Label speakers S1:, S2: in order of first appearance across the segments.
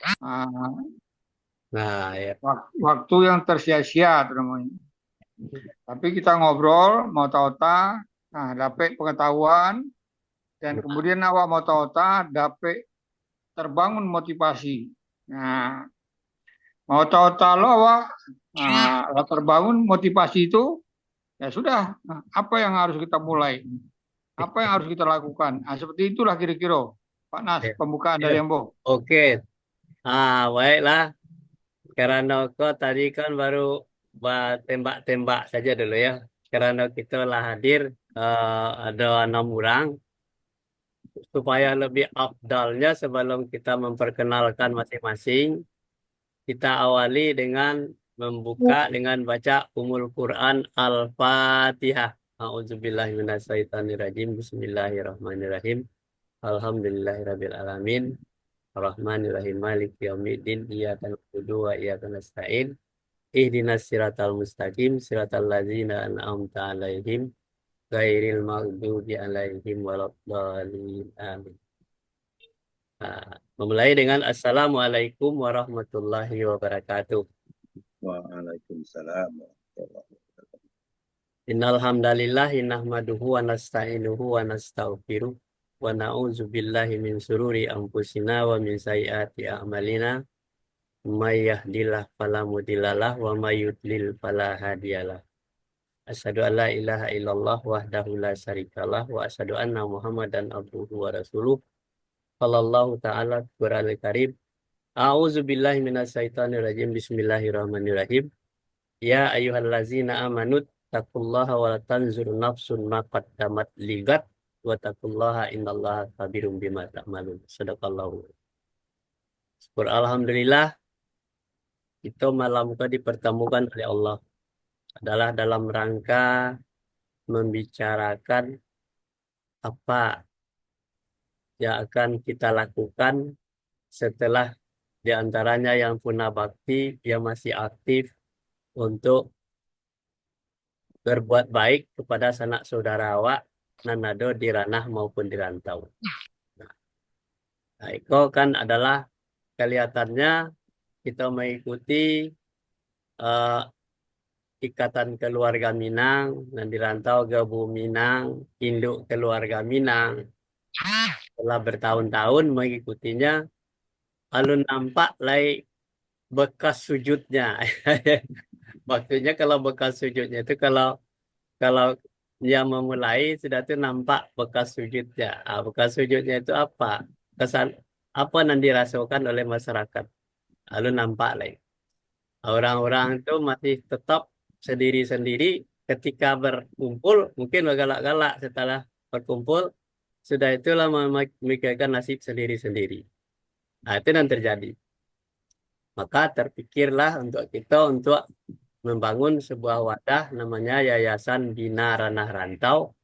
S1: Nah,
S2: Nah, ya.
S1: waktu yang tersia-sia itu namanya. Tapi kita ngobrol, mau tahu-tahu, nah dapat pengetahuan dan kemudian awak mau tahu-tahu dapat terbangun motivasi. Nah, mau tahu-tahu lo awak terbangun motivasi itu, ya sudah. Nah, apa yang harus kita mulai? Apa yang harus kita lakukan? Nah, seperti itulah kira-kira, Pak Nas,
S2: Ya.
S1: pembukaan
S2: Ya.
S1: dari Embo.
S2: Oke. Baiklah. Karena kau tadi kan baru tembak-tembak saja dulu ya. Karena kita lah hadir ada 6 orang. Supaya lebih afdalnya sebelum kita memperkenalkan masing-masing, kita awali dengan membuka dengan baca Ummul Quran Al-Fatihah. A'udzubillahiminasyaitonirrajim. Bismillahirrahmanirrahim. Alhamdulillahirabbil alamin. Arrahmanirrahim. Maliki yaumiddin. Iyyaka na'budu wa iyyaka nasta'in. Ihdinas siratal mustaqim. Siratal ladzina an'amta 'alaihim ghairil maghdubi 'alaihim waladdallin. Amin. Memulai dengan Assalamualaikum warahmatullahi wabarakatuh.
S3: Waalaikumsalam warahmatullahi wabarakatuh.
S2: Innal hamdalillah nahmaduhu wa nasta'inuhu wa nastaghfiruh wa na'udzu billahi min sururi anfusina wa min sayyiati a'malina. May yahdihillahu fala mudhillalah wa may yudlil fala hadiyalah. Asyhadu an la ilaha illallah wahdahu la syarikalah wa asyhadu anna Muhammadan abduhu wa rasuluh. Sallallahu ta'ala Qur'anil Karim. A'udzu billahi minasyaitonir rajim. Bismillahirrahmanirrahim. Ya ayyuhallazina amanu taqullaha wa la tanzur nafsun ma qaddamat ligat wa taqullaha innallaha khabirum bima ta'malun. Sadaqallahu. Syukur alhamdulillah itu malam ke dipertemukan oleh Allah adalah dalam rangka membicarakan apa yang akan kita lakukan setelah diantaranya yang punah bakti yang masih aktif untuk berbuat baik kepada sanak saudara awak nanado di ranah maupun di rantau. Nah, itu kan adalah kelihatannya kita mengikuti eh, ikatan keluarga Minang dan di rantau Gabu Minang, induk keluarga Minang. Setelah bertahun-tahun mengikutinya, alun nampak lai bekas sujudnya. Maksudnya kalau bekas sujudnya itu kalau yang memulai sudah tuh nampak bekas sujudnya. Bekas sujudnya itu apa? Kesan apa yang dirasakan oleh masyarakat? Lalu nampak lagi. Orang-orang itu masih tetap sendiri-sendiri ketika berkumpul, mungkin bergalak-galak setelah berkumpul, sudah itulah memikirkan nasib sendiri-sendiri. Nah, itu yang terjadi. Maka terpikirlah untuk kita untuk membangun sebuah wadah namanya Yayasan Bina Ranah Rantau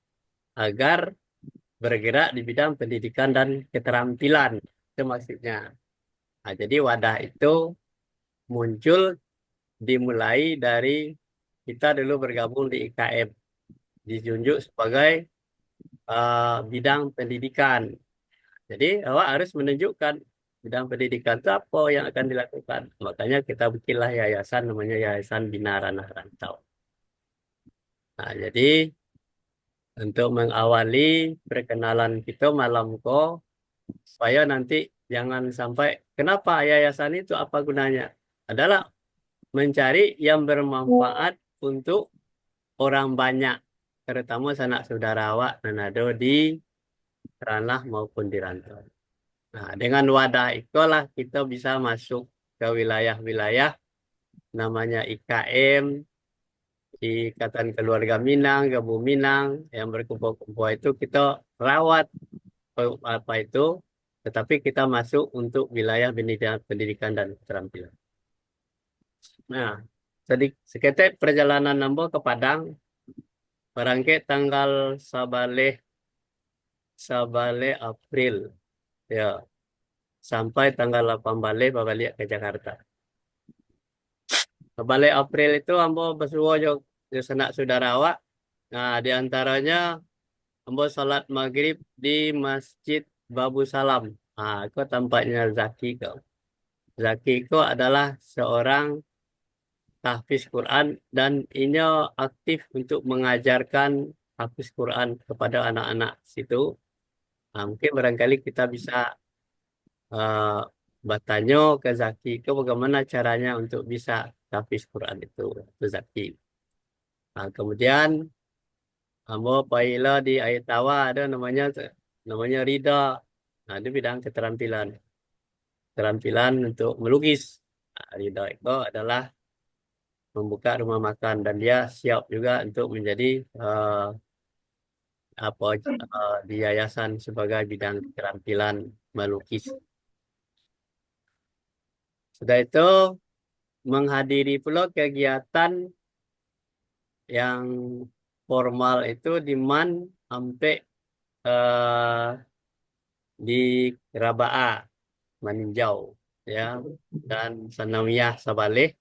S2: agar bergerak di bidang pendidikan dan keterampilan. Itu maksudnya. Nah, jadi wadah itu muncul dimulai dari kita dulu bergabung di IKM, dijunjuk sebagai bidang pendidikan. Jadi awak harus menunjukkan bidang pendidikan itu apa yang akan dilakukan. Makanya kita bikinlah yayasan namanya Yayasan Bina Ranah Rantau. Nah, jadi untuk mengawali perkenalan kita malam ko supaya nanti jangan sampai kenapa yayasan itu apa gunanya? Adalah mencari yang bermanfaat untuk orang banyak, terutama sanak saudara awak nanado di ranah maupun di rantau. Nah, dengan wadah itulah kita bisa masuk ke wilayah-wilayah namanya IKM, Ikatan Keluarga Minang, Gabu Minang, yang berkumpul-kumpul itu kita rawat apa itu, tetapi kita masuk untuk wilayah pendidikan dan keterampilan. Nah, tadi seketek perjalanan Nambo ke Padang, barangke tanggal Sabale Sabale April, ya sampai tanggal 8 balik ke Jakarta. Balik April itu ambo bersuah jo sanak saudara awak. Nah, di antaranya ambo salat maghrib di Masjid Babu Salam. Itu tampaknya Zaki kau. Zaki itu adalah seorang tahfiz Quran dan ini aktif untuk mengajarkan tahfiz Quran kepada anak-anak situ. Nah, mungkin barangkali kita bisa eh, bertanya ke Zaki ke bagaimana caranya untuk bisa tahfiz Quran itu Zaki. Nah, kemudian Ambo Paila di ayat tawa ada namanya Rida. Nah, itu bidang keterampilan. Keterampilan untuk melukis. Nah, Rida itu adalah membuka rumah makan dan dia siap juga untuk menjadi di yayasan sebagai bidang keterampilan melukis. Sudah itu menghadiri pula kegiatan yang formal itu di MAN sampai eh, di Rabaa meninjau ya dan Sanawiyah Sabaleh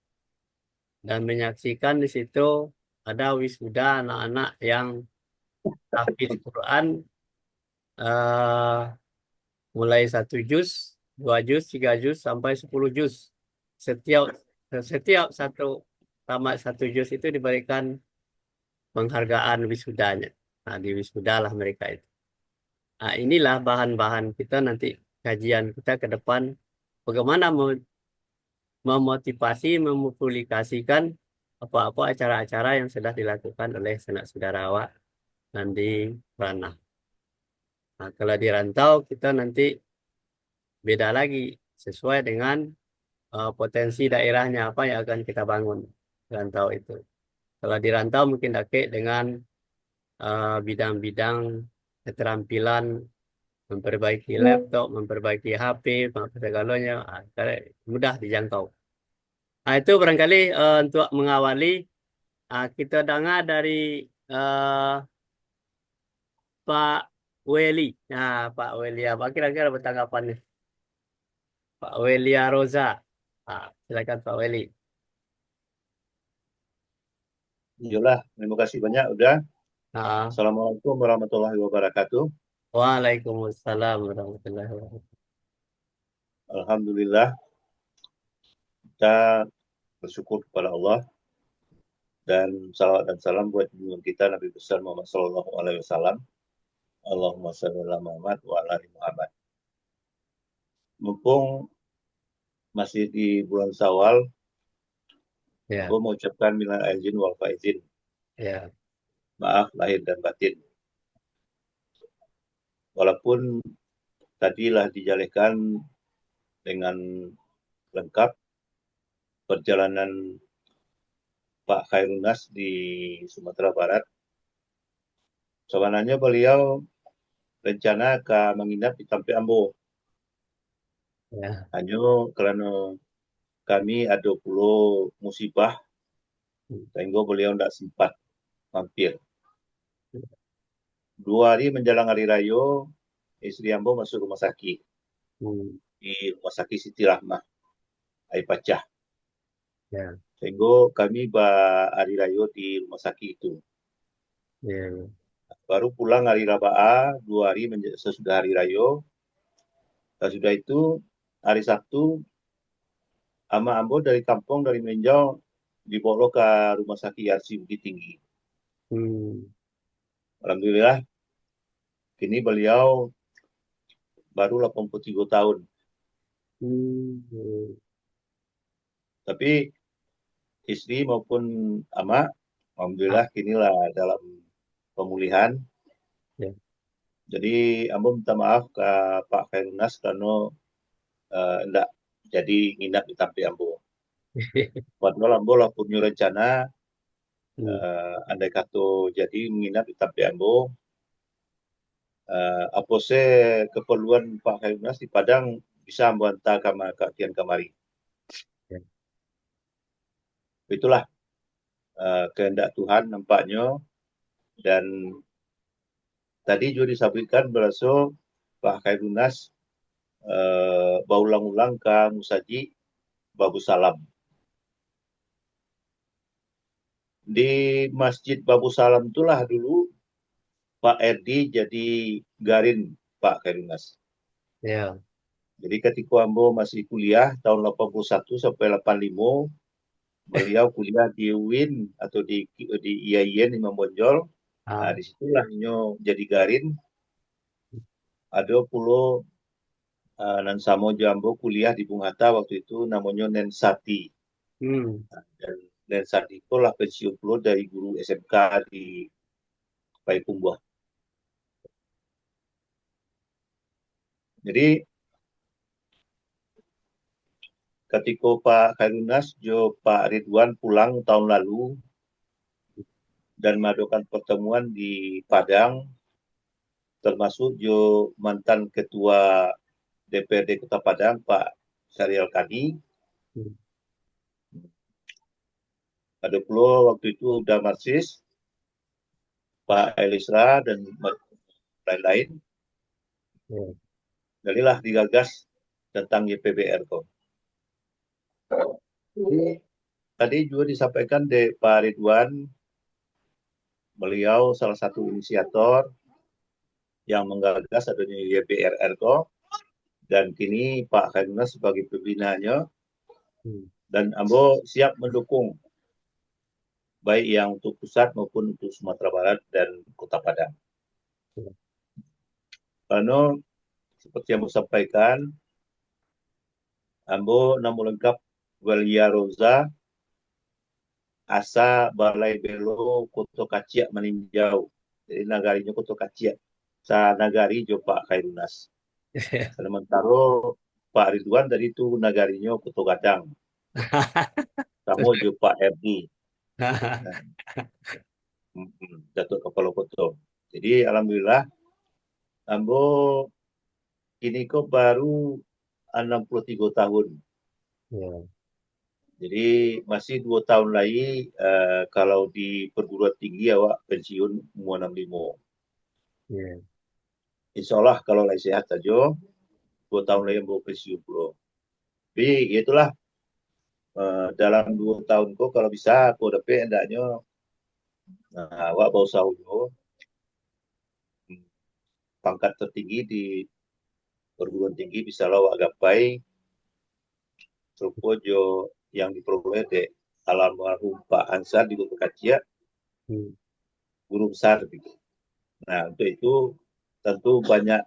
S2: dan menyaksikan di situ ada wisuda anak-anak yang hafiz Quran eh, mulai 1 juz, 2 juz, 3 juz sampai 10 juz. Setiap setiap satu tamat 1 juz itu diberikan penghargaan wisudanya. Nah, di wisuda lah mereka itu. Nah, inilah bahan-bahan kita nanti kajian kita ke depan bagaimana memotivasi, mempublikasikan apa-apa acara-acara yang sudah dilakukan oleh sanak saudara awak dan di ranah. Nah, kalau di rantau kita nanti beda lagi sesuai dengan potensi daerahnya apa yang akan kita bangun rantau itu. Kalau di rantau mungkin dake dengan bidang-bidang keterampilan memperbaiki laptop, memperbaiki HP, segalanya mudah dijangkau. Nah, itu barangkali untuk mengawali kita dengar dari eh, Pak Weli. Nah, Pak Weli apa kira-kira bertanggapannya? Pak Welia Roza. Silakan Pak Weli.
S3: Iyalah, terima kasih banyak udah.
S2: Ah,
S3: Assalamualaikum warahmatullahi wabarakatuh.
S2: Waalaikumsalam warahmatullahi wabarakatuh.
S3: Alhamdulillah, kita bersyukur kepada Allah dan salawat dan salam buat junjungan kita Nabi besar Muhammad Sallallahu Alaihi Wasallam. Allahumma shalli ala Muhammad wa ala ali Muhammad. Mumpung masih di bulan Syawal,
S2: Ya,
S3: gue mau ucapkan minal aizin wal faizin.
S2: ya,
S3: Maaf lahir dan batin. Walaupun tadilah dijalankan dengan lengkap perjalanan Pak Khairunas di Sumatera Barat. Sebenarnya beliau rencana ke menginap di Tampe Ambo.
S2: ya.
S3: Hanya karena kami ada pulau musibah, sehingga beliau tidak sempat mampir. 2 hari menjelang hari raya, istri Ambo masuk rumah sakit.
S2: Hmm,
S3: Di rumah sakit Siti Rahmah, Air Pacah.
S2: ya,
S3: Sehingga kami hari raya di rumah sakit itu.
S2: ya,
S3: Baru pulang hari Rabaa, 2 hari sesudah hari raya. Dan sudah itu, hari Sabtu, ama Ambo dari kampung, dari Menjau, dibawa ke rumah sakit Yarsi Bukit Tinggi.
S2: hmm,
S3: Alhamdulillah, kini beliau baru 83 tahun.
S2: hmm,
S3: Tapi istri maupun ama, alhamdulillah kinilah dalam pemulihan.
S2: ya.
S3: Jadi Ambo minta maaf ke Pak Khairunas karena enggak jadi nginap di Tampi Ambo. Padahal Ambo lah punya rencana
S2: Hmm,
S3: andai kata jadi menginap di Tampi Ambo, apa sih keperluan Pak Khairunas di Padang bisa Ambo hantar ke Kian Kamari.
S2: ya,
S3: Itulah kehendak Tuhan nampaknya, dan tadi juga disampaikan berasa Pak Khairunas berulang-ulang ke Musaji Babu Salam. Di Masjid Babu Salam itulah dulu Pak Erdi jadi garin Pak Khairunas.
S2: ya,
S3: Jadi ketika Ambo masih kuliah tahun 81 sampai 85, beliau kuliah di UIN atau di IAIN Imam Bonjol. Nah,
S2: Ah,
S3: disitulah nyo jadi garin. Ada pulau nan samo Jambo kuliah di Bung Hatta waktu itu namanya Nensati.
S2: hmm,
S3: Dan Nensati itu lah pensiun pulau dari guru SMK di Payakumbuh. Jadi ketika Pak Khairunas jo Pak Ridwan pulang tahun lalu dan melakukan pertemuan di Padang, termasuk jo mantan ketua DPRD Kota Padang Pak Syariel Kani.
S2: hmm,
S3: Ada pula waktu itu udah marsis Pak Elisra dan lain-lain.
S2: ya,
S3: Jadilah digagas tentang YPBR kok. Jadi, tadi juga disampaikan di Pak Ridwan, beliau salah satu inisiator yang menggagas adanya YPRR kok, dan kini Pak Khairunas sebagai pembinanya,
S2: hmm,
S3: dan Ambo siap mendukung baik yang untuk pusat maupun untuk Sumatera Barat dan Kota Padang.
S2: ya.
S3: Karena seperti yang saya sampaikan, Ambo nama lengkap Walia Roza, asa Balai Belo Koto Kaciak meninjau. Jadi nagarinya Koto Kaciak. Sa nagari jo Pak Khairunas. Sementara Pak Ridwan dari itu nagarinya Koto Gadang. Samo jo Pak RD. Datuk Kepala Koto. Jadi alhamdulillah Ambo kini kok baru 63 tahun.
S2: Ya,
S3: Jadi masih 2 tahun lagi kalau di perguruan tinggi awak pensiun umur 65.
S2: ya.
S3: Insya Allah kalau lagi sehat saja, 2 tahun lagi mau pensiun bro. Tapi itulah dalam 2 tahun kok kalau bisa aku dapat hendaknya awak bau sahujo pangkat tertinggi di perguruan tinggi bisa lah awak gapai serupa jo yang diperoleh di almarhum Pak Ansar di Kota Kacia,
S2: Hmm.
S3: guru besar gitu. Nah untuk itu tentu banyak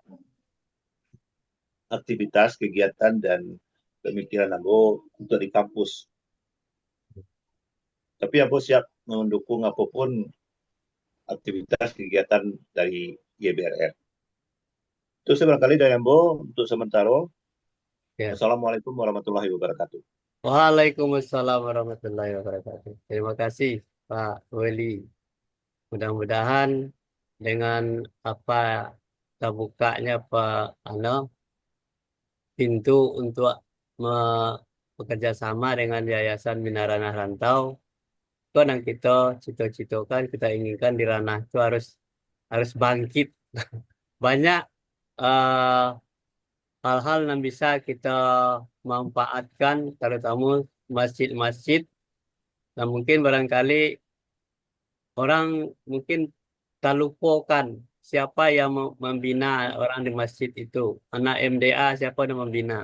S3: aktivitas, kegiatan dan pemikiran aku untuk di kampus. Tapi aku siap mendukung apapun aktivitas kegiatan dari YBRR. Itu barangkali dari Ambo untuk sementara.
S2: Ya.
S3: Wassalamualaikum warahmatullahi wabarakatuh.
S2: Waalaikumsalam warahmatullahi wabarakatuh. Terima kasih Pak Weli. Mudah-mudahan dengan apa terbukanya Pak pintu untuk bekerja sama dengan Yayasan Bina Ranah Rantau, itu yang kita cita-citakan, kita inginkan di ranah itu harus bangkit. Banyak eh, hal-hal yang bisa kita manfaatkan, terutama masjid-masjid. Nah, mungkin barangkali orang mungkin terlupakan siapa yang membina orang di masjid itu. Anak MDA siapa yang membina.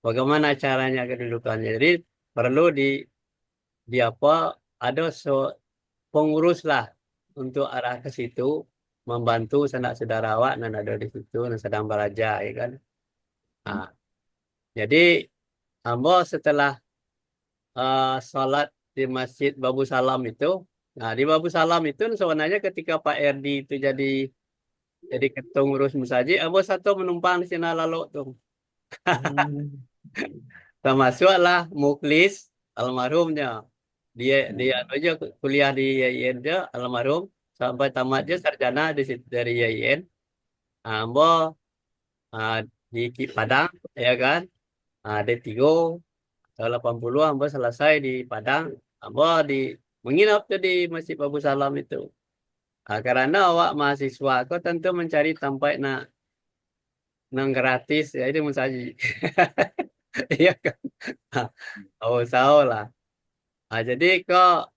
S2: Bagaimana caranya kedudukannya. Jadi perlu di apa ada pengurus lah untuk arah ke situ membantu sanak saudara awak dan ada di situ dan sedang belajar ya kan. Nah, jadi ambo setelah sholat di Masjid Babu Salam itu, nah di Babu Salam itu sebenarnya ketika Pak RD itu jadi ketua ngurus masjid, ambo satu menumpang di sana lalu tuh. Termasuklah Muklis almarhumnya. Dia aja kuliah di YIN dia almarhum sampai tamat dia sarjana dari YIN. Ambo ah, di Padang ya kan. D3 tahun 80 ambo selesai di Padang. Ambo menginap tuh di Masjid Babu Salam itu. Karena awak mahasiswa kau tentu mencari tempat nang gratis ya itu mensaji. Iya kan. Oh, tahu lah. Jadi kok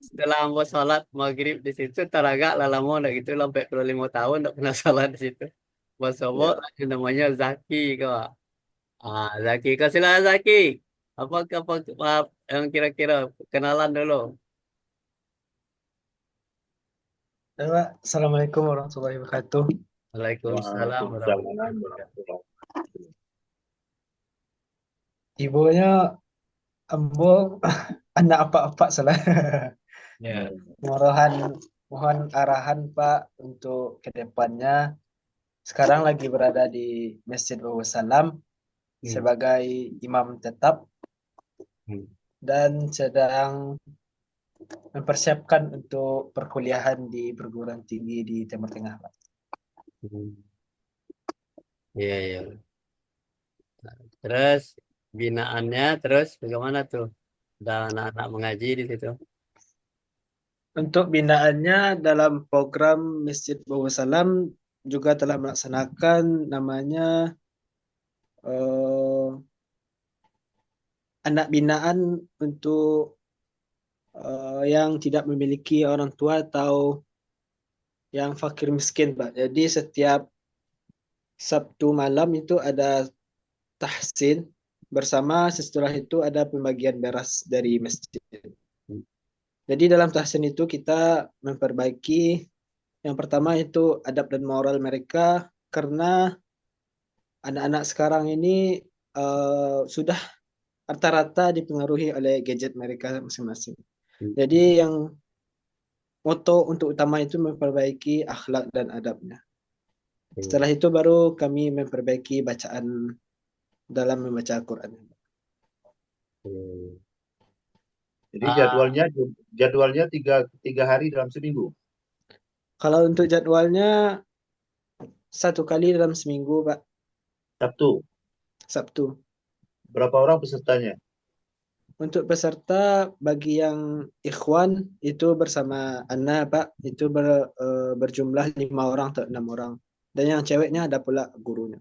S2: setelah ambo sholat maghrib di situ teragak lah lama udah gitu sampai 25 tahun udah pernah sholat di situ. Bos sobo
S3: Ya,
S2: namanya Zaki kok. Zaki, kasihlah Zaki. Apa yang kira-kira kenalan dulu.
S4: Ya, Pak. Assalamualaikum warahmatullahi wabarakatuh.
S2: Waalaikumsalam warahmatullahi
S3: Waalaikumsalam
S2: wabarakatuh.
S3: warahmatullahi wabarakatuh.
S4: Ibunya Ambo anak apa-apa salah.
S2: Ya.
S4: Mohon mohon arahan Pak untuk ke depannya. Sekarang lagi berada di Masjid Salam
S2: Hmm.
S4: sebagai imam tetap
S2: Hmm.
S4: dan sedang mempersiapkan untuk perkuliahan di perguruan tinggi di Timur Tengah, Pak.
S2: Hmm. Iya, iya. Terus binaannya terus bagaimana tuh? Ada anak-anak mengaji di situ.
S4: Untuk binaannya dalam program Masjid Salam juga telah melaksanakan namanya eh, anak binaan untuk yang tidak memiliki orang tua atau yang fakir miskin, Pak. Jadi setiap Sabtu malam itu ada tahsin bersama, setelah itu ada pembagian beras dari masjid.
S2: Hmm.
S4: Jadi dalam tahsin itu kita memperbaiki yang pertama itu adab dan moral mereka karena anak-anak sekarang ini sudah rata-rata dipengaruhi oleh gadget mereka masing-masing.
S2: Hmm.
S4: Jadi yang moto untuk utama itu memperbaiki akhlak dan adabnya. Setelah itu baru kami memperbaiki bacaan dalam membaca Al-Quran.
S2: Hmm.
S3: Jadi
S2: Ah,
S3: jadwalnya tiga hari dalam seminggu.
S4: Kalau untuk jadwalnya satu kali dalam seminggu, Pak,
S3: Sabtu.
S4: Sabtu.
S3: Berapa orang pesertanya?
S4: Untuk peserta bagi yang ikhwan itu bersama Anna, Pak, itu berjumlah 5 orang atau 6 orang. Dan yang ceweknya ada pula gurunya.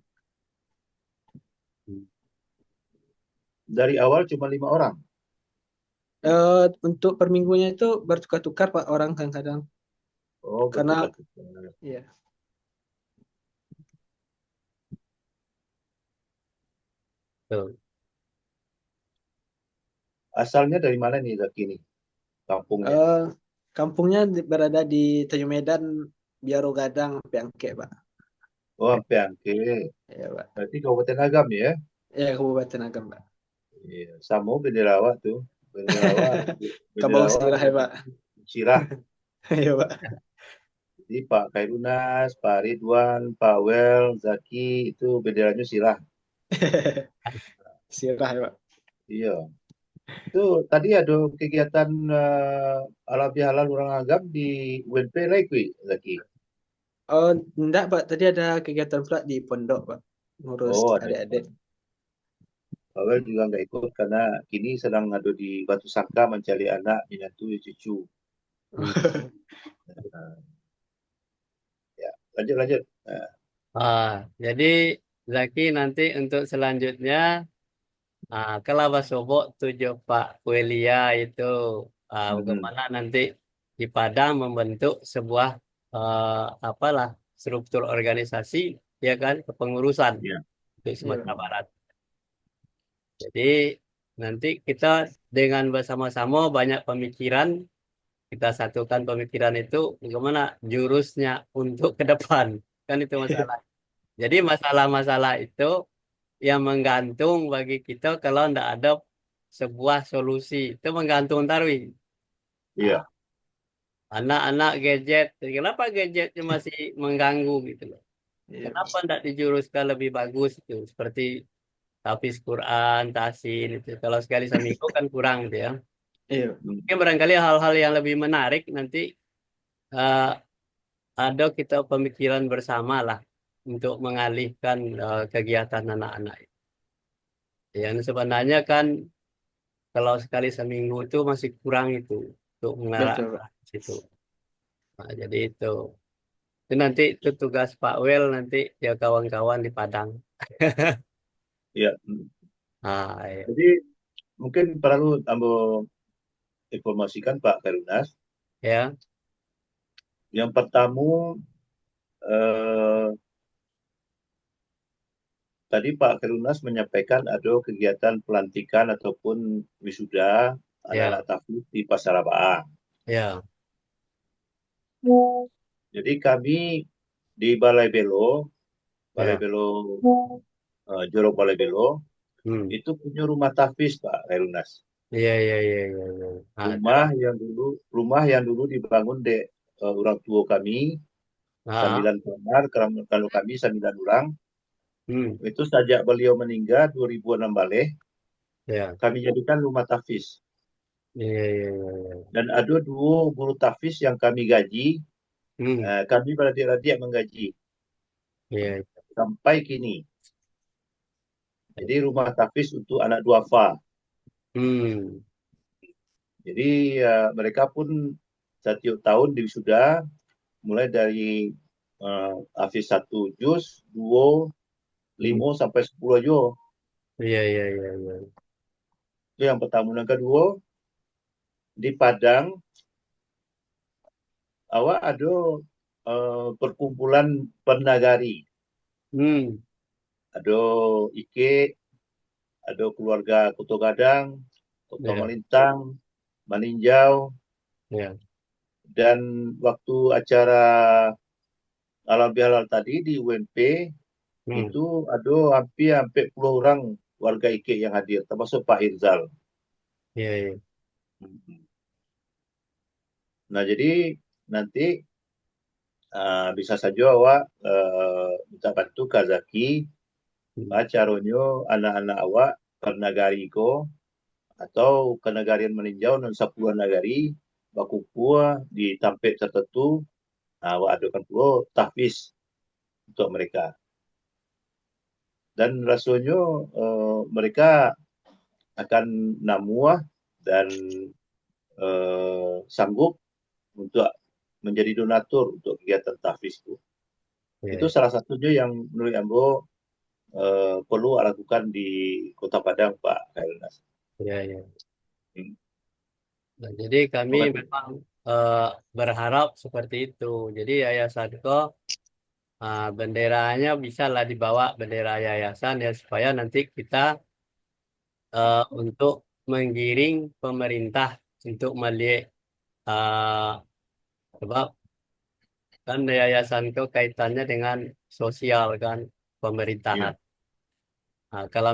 S3: Dari awal cuma 5 orang.
S4: Untuk per minggunya itu bertukar-tukar Pak orang kadang-kadang.
S3: Oh,
S4: Karena
S3: bertukar-tukar.
S4: ya,
S2: tuh.
S3: Asalnya dari mana nih Zaki nih? Kampungnya.
S4: eh, kampungnya berada di Tanjung Medan, Biaro Gadang, Piangke, Pak.
S3: Oh, sampai Angke.
S4: Ya, Pak.
S3: Berarti Kabupaten Agam ya?
S4: Ya, Kabupaten Agam, Pak.
S3: Iya. Samo Benderawa tuh. Benderawa,
S4: Kabau
S3: Benderawa
S4: Sirah ya, Pak.
S3: Sirah.
S4: Ya, Pak.
S3: Jadi Pak Khairunas, Pak Ridwan, Pak Wel, Zaki itu benderanya Sirah.
S4: Sirah ya, Pak.
S3: Iya. Itu tadi ada kegiatan halal bihalal orang Agam di UNP lagi, Zaki.
S4: Oh, enggak, Pak. Tadi ada kegiatan pula di pondok, Pak. Ngurus
S3: Oh, ada di
S4: adik-adik.
S3: Pak Wel juga nggak ikut karena kini sedang ada di Batu Sangka mencari anak, menantu, cucu.
S2: Hmm.
S3: Nah, ya, lanjut lanjut. Nah,
S2: Jadi Zaki nanti untuk selanjutnya kalau Sobok tujuh Pak Welia itu
S3: mhm.
S2: bagaimana nanti di Padang membentuk sebuah apalah struktur organisasi ya kan kepengurusan
S3: Ya.
S2: untuk
S4: Iya,
S2: Sumatera Barat. Jadi nanti kita dengan bersama-sama banyak pemikiran kita satukan pemikiran itu bagaimana jurusnya untuk ke depan kan itu masalah. Jadi masalah-masalah itu yang menggantung bagi kita kalau tidak ada sebuah solusi itu menggantung tarwi. Nah,
S3: Iya.
S2: anak-anak gadget, kenapa gadgetnya masih mengganggu gitu loh?
S4: iya,
S2: Kenapa tidak dijuruskan lebih bagus itu seperti Hafiz Quran, tahsin itu. Kalau sekali seminggu kan kurang gitu ya.
S4: iya.
S3: Hmm.
S2: Mungkin barangkali hal-hal yang lebih menarik nanti eh, ada kita pemikiran bersama lah untuk mengalihkan kegiatan anak-anak. Yang sebenarnya kan kalau sekali seminggu itu masih kurang untuk mengarah
S4: Betul, Pak.
S2: ke situ. Nah, jadi itu nanti itu tugas Pak Wel nanti dia kawan-kawan di Padang.
S3: Iya. Hmm.
S2: Iya.
S3: Jadi mungkin perlu ambil informasikan Pak Karunas.
S2: Ya,
S3: Yang pertama eh, tadi Pak Kerunas menyampaikan ada kegiatan pelantikan ataupun wisuda
S2: Ya,
S3: anak-anak tahfiz di Pasar Rabah.
S2: ya,
S3: Jadi kami di Balai Belo,
S2: ya.
S3: Jorong Balai Belo,
S2: Hmm.
S3: itu punya rumah tahfiz Pak Kerunas.
S2: Iya, iya, iya, iya, iya. Nah,
S3: Rumah yang dulu dibangun di orang tua kami,
S2: ah,
S3: 9 kamar, kalau kami 9 orang.
S2: hmm,
S3: Itu sejak beliau meninggal 2006 balik,
S2: ya,
S3: kami jadikan rumah tahfiz.
S2: iya, iya, iya, iya.
S3: Dan ada 2 guru tahfiz yang kami gaji,
S2: Hmm,
S3: kami beradik-adik menggaji
S2: iya,
S3: sampai kini. Jadi rumah tahfiz untuk anak duafa.
S2: hmm,
S3: Jadi mereka pun setiap tahun diwisuda, mulai dari Hafiz 1 juz, 2,
S2: hmm,
S3: 5 sampai 10 aja.
S2: iya, iya, iya, iya.
S3: Itu yang pertama. Yang kedua, di Padang, awak ada perkumpulan pernagari.
S2: Hmm,
S3: Ada Ike, ada keluarga Kuto Gadang, Kuto
S2: iya,
S3: Malintang, Maninjau,
S2: iya,
S3: dan waktu acara Halal Bihalal tadi di UNP,
S2: hmm,
S3: itu ada hampir 10 orang warga Ike yang hadir, termasuk Pak Irzal.
S2: iya, iya.
S3: Nah, jadi nanti bisa saja awak minta bantu Kak Zaki,
S2: Hmm,
S3: Pak Caronyo, anak-anak awak, Pernagari ko, atau kenegarian meninjau dan 10 nagari, bakupua di tampek tertentu, awak adakan pula tahfiz untuk mereka. Dan rasanya mereka akan namuah dan sanggup untuk menjadi donatur untuk kegiatan tahfiz itu. Itu
S2: iya,
S3: salah satunya yang menurut Ambo perlu lakukan di Kota Padang, Pak Khairulnas.
S2: iya, iya.
S3: Hmm.
S2: Nah, jadi kami
S3: Terima kasih.
S2: memang eh, berharap seperti itu. Jadi yayasanku benderanya bisa lah dibawa bendera yayasan ya supaya nanti kita untuk menggiring pemerintah untuk melihat sebab kan yayasan itu kaitannya dengan sosial kan pemerintahan.
S3: Ya.
S2: Nah, kalau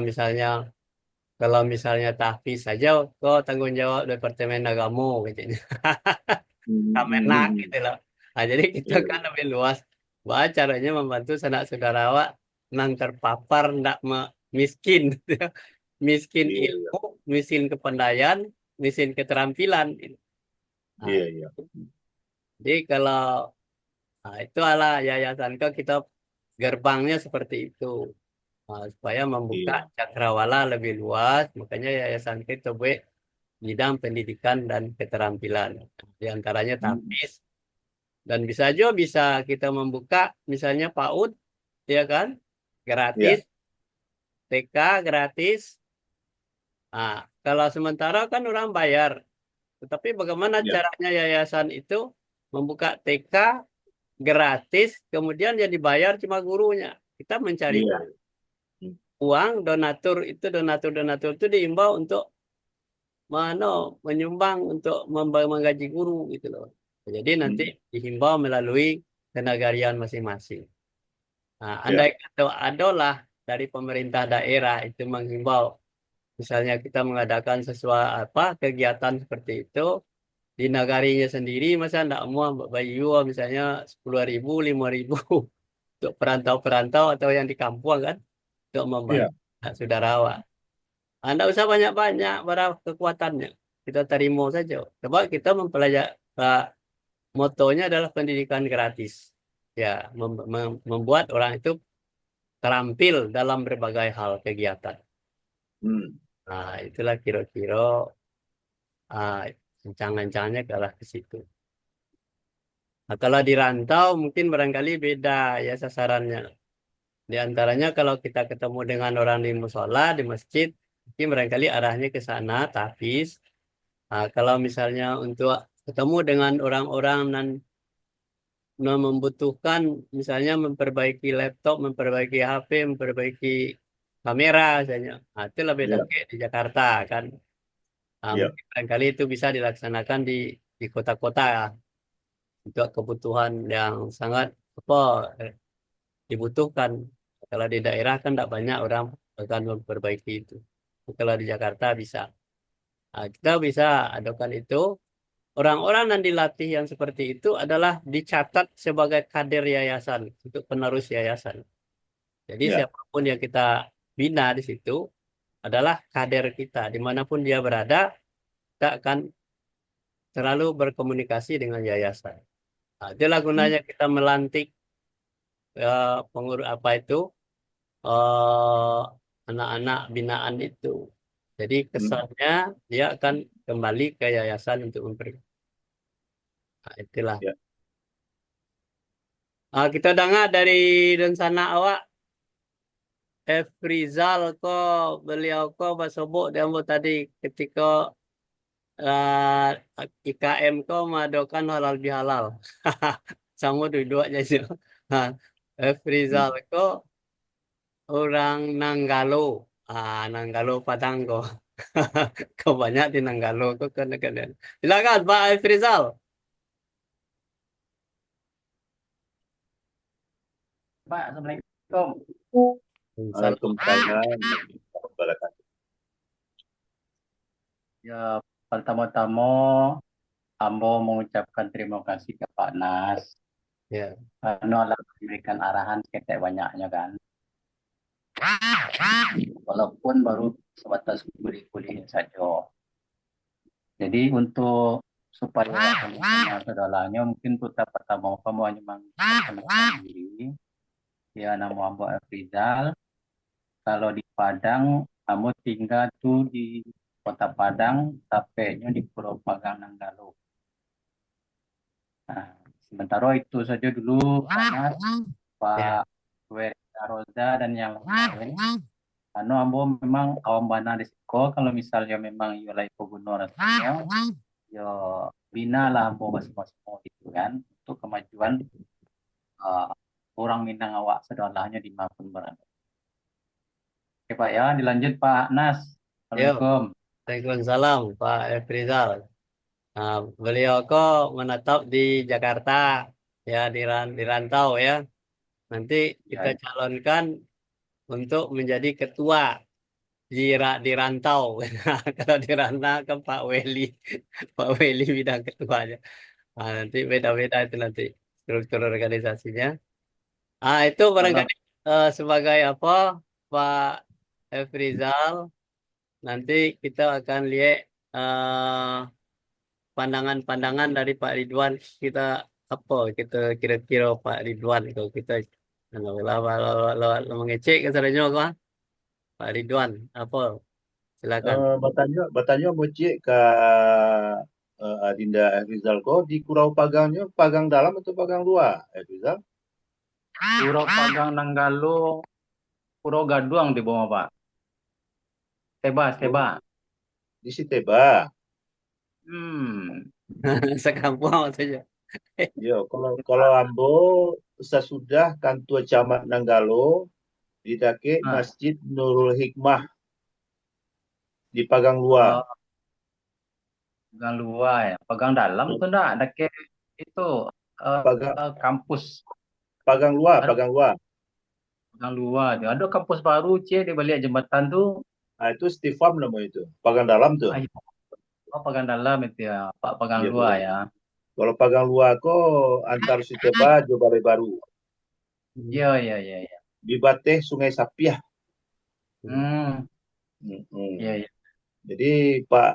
S2: misalnya tahfiz saja kok tanggung jawab Departemen Agama gitu. Kemenak gitu loh. Nah, jadi kita
S3: Iya.
S2: kan lebih luas. Wah, caranya membantu sanak saudara awak nang terpapar ndak miskin, gitu ya. Miskin
S3: Iya. Iya.
S2: ilmu, miskin kepandaian, miskin keterampilan. Nah,
S3: Iya. Iya.
S2: jadi kalau itu ala yayasan kita gerbangnya seperti itu. Nah, supaya membuka
S3: Iya.
S2: cakrawala lebih luas, makanya yayasan kita buat bidang pendidikan dan keterampilan. Di antaranya
S3: Hmm.
S2: tahfiz. Dan bisa juga bisa kita membuka misalnya PAUD, ya kan? Gratis,
S3: Iya.
S2: TK gratis. Nah, kalau sementara kan orang bayar. Tetapi bagaimana
S3: Iya.
S2: caranya yayasan itu membuka TK gratis, kemudian yang dibayar cuma gurunya. Kita mencari
S3: Iya. Hmm.
S2: uang donatur-donatur itu diimbau untuk menyumbang untuk menggaji guru gitu loh. Jadi nanti
S3: Hmm.
S2: dihimbau melalui kenagarian masing-masing. Nah,
S3: Iya.
S2: andai kata adalah dari pemerintah daerah itu menghimbau, misalnya kita mengadakan sesuatu apa kegiatan seperti itu di nagarinya sendiri, masa tidak mau bayu misalnya 10.000, 5.000 untuk perantau-perantau atau yang di kampung kan untuk
S3: Iya.
S2: membantu saudara awak. Anda usah banyak-banyak para kekuatannya. Kita terima saja. Coba kita mempelajari motonya adalah pendidikan gratis. Ya, membuat orang itu terampil dalam berbagai hal kegiatan.
S3: Hmm.
S2: Nah, itulah kira-kira ah, rencang-rencangnya ke arah ke situ. Nah, kalau di rantau mungkin barangkali beda ya sasarannya. Di antaranya kalau kita ketemu dengan orang di musola, di masjid, mungkin barangkali arahnya ke sana, tahfiz. Nah, kalau misalnya untuk ketemu dengan orang-orang dan membutuhkan misalnya memperbaiki laptop, memperbaiki HP, memperbaiki kamera misalnya. Nah, itu lebih
S3: Ya,
S2: dekat di Jakarta kan. Nah,
S3: ya,
S2: mungkin barangkali itu bisa dilaksanakan di kota-kota ya, untuk kebutuhan yang sangat apa eh, dibutuhkan. Kalau di daerah kan tidak banyak orang akan memperbaiki itu. Kalau di Jakarta bisa. Nah, kita bisa adakan itu. Orang-orang yang dilatih yang seperti itu adalah dicatat sebagai kader yayasan untuk penerus yayasan. Jadi
S3: ya.
S2: siapapun yang kita bina di situ adalah kader kita. Dimanapun dia berada, kita akan selalu berkomunikasi dengan yayasan. Nah, itulah
S3: Hmm,
S2: gunanya kita melantik pengurus apa itu anak-anak binaan itu. Jadi
S3: hmm.
S2: kesannya dia akan kembali ke yayasan untuk memberi. Nah, itulah.
S3: Ya.
S2: Kita dengar dari rencana awak, Rizal beliau bersobok dia tadi ketika IKM mengadakan halal bihalal. Sama dua aja sih. Nah, Rizal
S3: Hmm.
S2: orang Nanggalo. Nanggalo Padang kau banyak di Nanggalo kan kan. Silakan Pak Rizal.
S5: Pak, Assalamualaikum.
S2: Salam.
S3: Waalaikumsalam warahmatullahi wabarakatuh.
S5: Ya, pertama-tama Ambo mengucapkan terima kasih ke Pak Nas
S2: Ya.
S5: karena telah memberikan arahan seketek banyaknya kan. Walaupun baru sebatas kuliah saja. Jadi untuk supaya sama saudaranya mungkin kita pertama kamu hanya mengenalkan diri. Ya, nama Ambo Rizal. Kalau di Padang, kamu tinggal tuh di Kota Padang, tapenya di Pulau Pagang Nanggalo. Nah, sementara itu saja dulu, Pak Nas,
S2: Ya.
S5: Pak Werika Roza dan yang lain-lain. Karena ambo memang awam bana risiko kalau misalnya memang wilayah gubernur atau yo bina lah ambo masing-masing gitu kan untuk kemajuan uh, orang Minang awak sedalahnya di Mapun berada. Oke Pak ya, dilanjut Pak Nas.
S2: Yo.
S5: Assalamualaikum.
S2: Waalaikumsalam Pak Rizal. Nah, beliau menetap di Jakarta ya di rantau ya. Nanti kita
S5: Ya,
S2: calonkan untuk menjadi ketua di rantau. Kalau di rantau kan Pak Weli, Pak Weli bidang ketuanya. Nah, nanti beda-beda itu nanti struktur organisasinya. Itu
S5: kalau
S2: barangkali sebagai apa Pak Rizal. Nanti kita akan lihat pandangan-pandangan dari Pak Ridwan kita apa kita kira-kira Pak Ridwan kalau kita kalau mengecek ke saranya apa Pak Ridwan apa silakan.
S3: Bertanya mau cek ke Adinda Rizal ko di Kurau Pagangnya pagang dalam atau pagang luar, Rizal?
S5: Pulau Pagang Nanggalo, Pulau Gaduang di bawah Pak. Tebas,
S3: Oh,
S5: tebas.
S3: di Siteba.
S5: Hmm.
S2: Sekampung saja.
S3: Ya, kalau ambo sesudah kantor camat Nanggalo di dake
S5: Nah,
S3: Masjid Nurul Hikmah di pagang luar.
S5: oh, Pagang luar ya. Pagang dalam tuh enggak ada kayak itu
S3: Pagang
S5: kampus.
S3: pagang luar,
S5: Ada
S3: pagang luar.
S5: pagang luar. Ada kampus baru cie di balik jembatan tuh.
S3: Nah, itu Stifam namanya itu. Pagang dalam tuh.
S5: Ah, iya. Oh, pagang dalam itu ya. Pak pagang
S3: Iya,
S5: luar ya.
S3: kalau pagang luar kok antar Siteba Johor Bahru Baru.
S5: Iya, iya, iya, iya.
S3: Di Bateh Sungai Sapiah.
S5: Hmm. Iya,
S3: Mm-mm.
S5: iya.
S3: Jadi Pak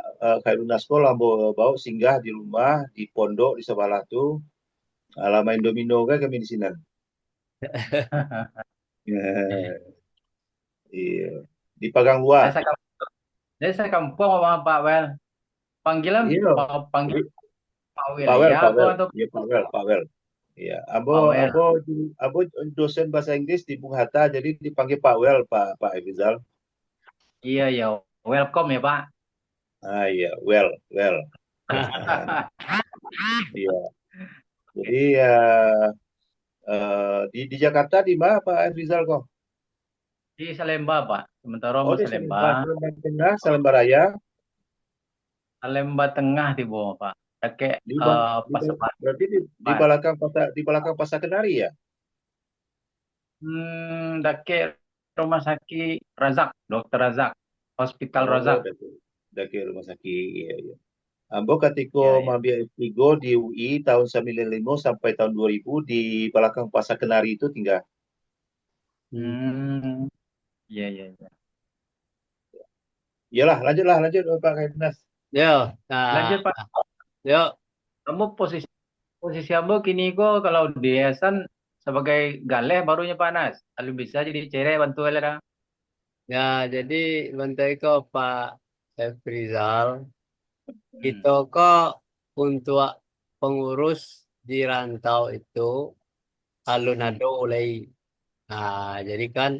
S3: Khairul Nasko lambo bau singgah di rumah di pondok di sebelah tuh main domino kan kami di sini.
S5: Iya.
S3: Iya. Di pagang luar.
S5: Saya kampung sama Pak Wel. Panggilan
S3: Iya.
S5: panggil Pak
S3: Pak Wel,
S5: Wilia
S3: Pak
S5: apa
S3: Wel.
S5: atau
S3: Iya, Pak Wel, Pak Wel. Iya, abo
S5: Pak Wel?
S3: abo abo dosen bahasa Inggris di Bung Hatta jadi dipanggil Pak Wel, Pak Efrizal.
S5: Iya, iya. Welcome ya, Pak.
S3: Ah iya, well, well. Iya. Jadi di Jakarta di mana Pak Efrizal kok?
S5: Di Salemba, Pak. Sementara
S3: Oh,
S5: mau
S3: di
S5: Salemba,
S3: Salemba Tengah, Salemba Raya,
S5: Salemba Tengah di bawah Pak. Kakek
S3: di, bal- di,
S5: pas
S3: bal-
S5: sepat.
S3: berarti di belakang pasar Kenari ya?
S5: Dake rumah sakit Razak, Dokter Razak, Hospital
S3: Oh,
S5: Razak.
S3: dari rumah sakit. Iya, iya. Ambo ketika
S5: Ya, ya.
S3: ambil S3 di UI tahun 95 sampai tahun 2000 di belakang pasar Kenari itu tinggal.
S5: Hmm, iya, iya, iya.
S3: Iyalah, lanjut Pak Kainas.
S2: Yo, nah,
S5: Lanjut Pak,
S2: yuk.
S5: kamu posisi Ambo kini kok kalau di yayasan sebagai galeh barunya panas. Kalau bisa jadi cere bantu lah.
S2: Ya, jadi bentuk itu Pak Efrizal,
S5: Hmm.
S2: itu kok untuk pengurus di rantau itu
S5: Hmm.
S2: alun-alun mulai. Nah, jadi kan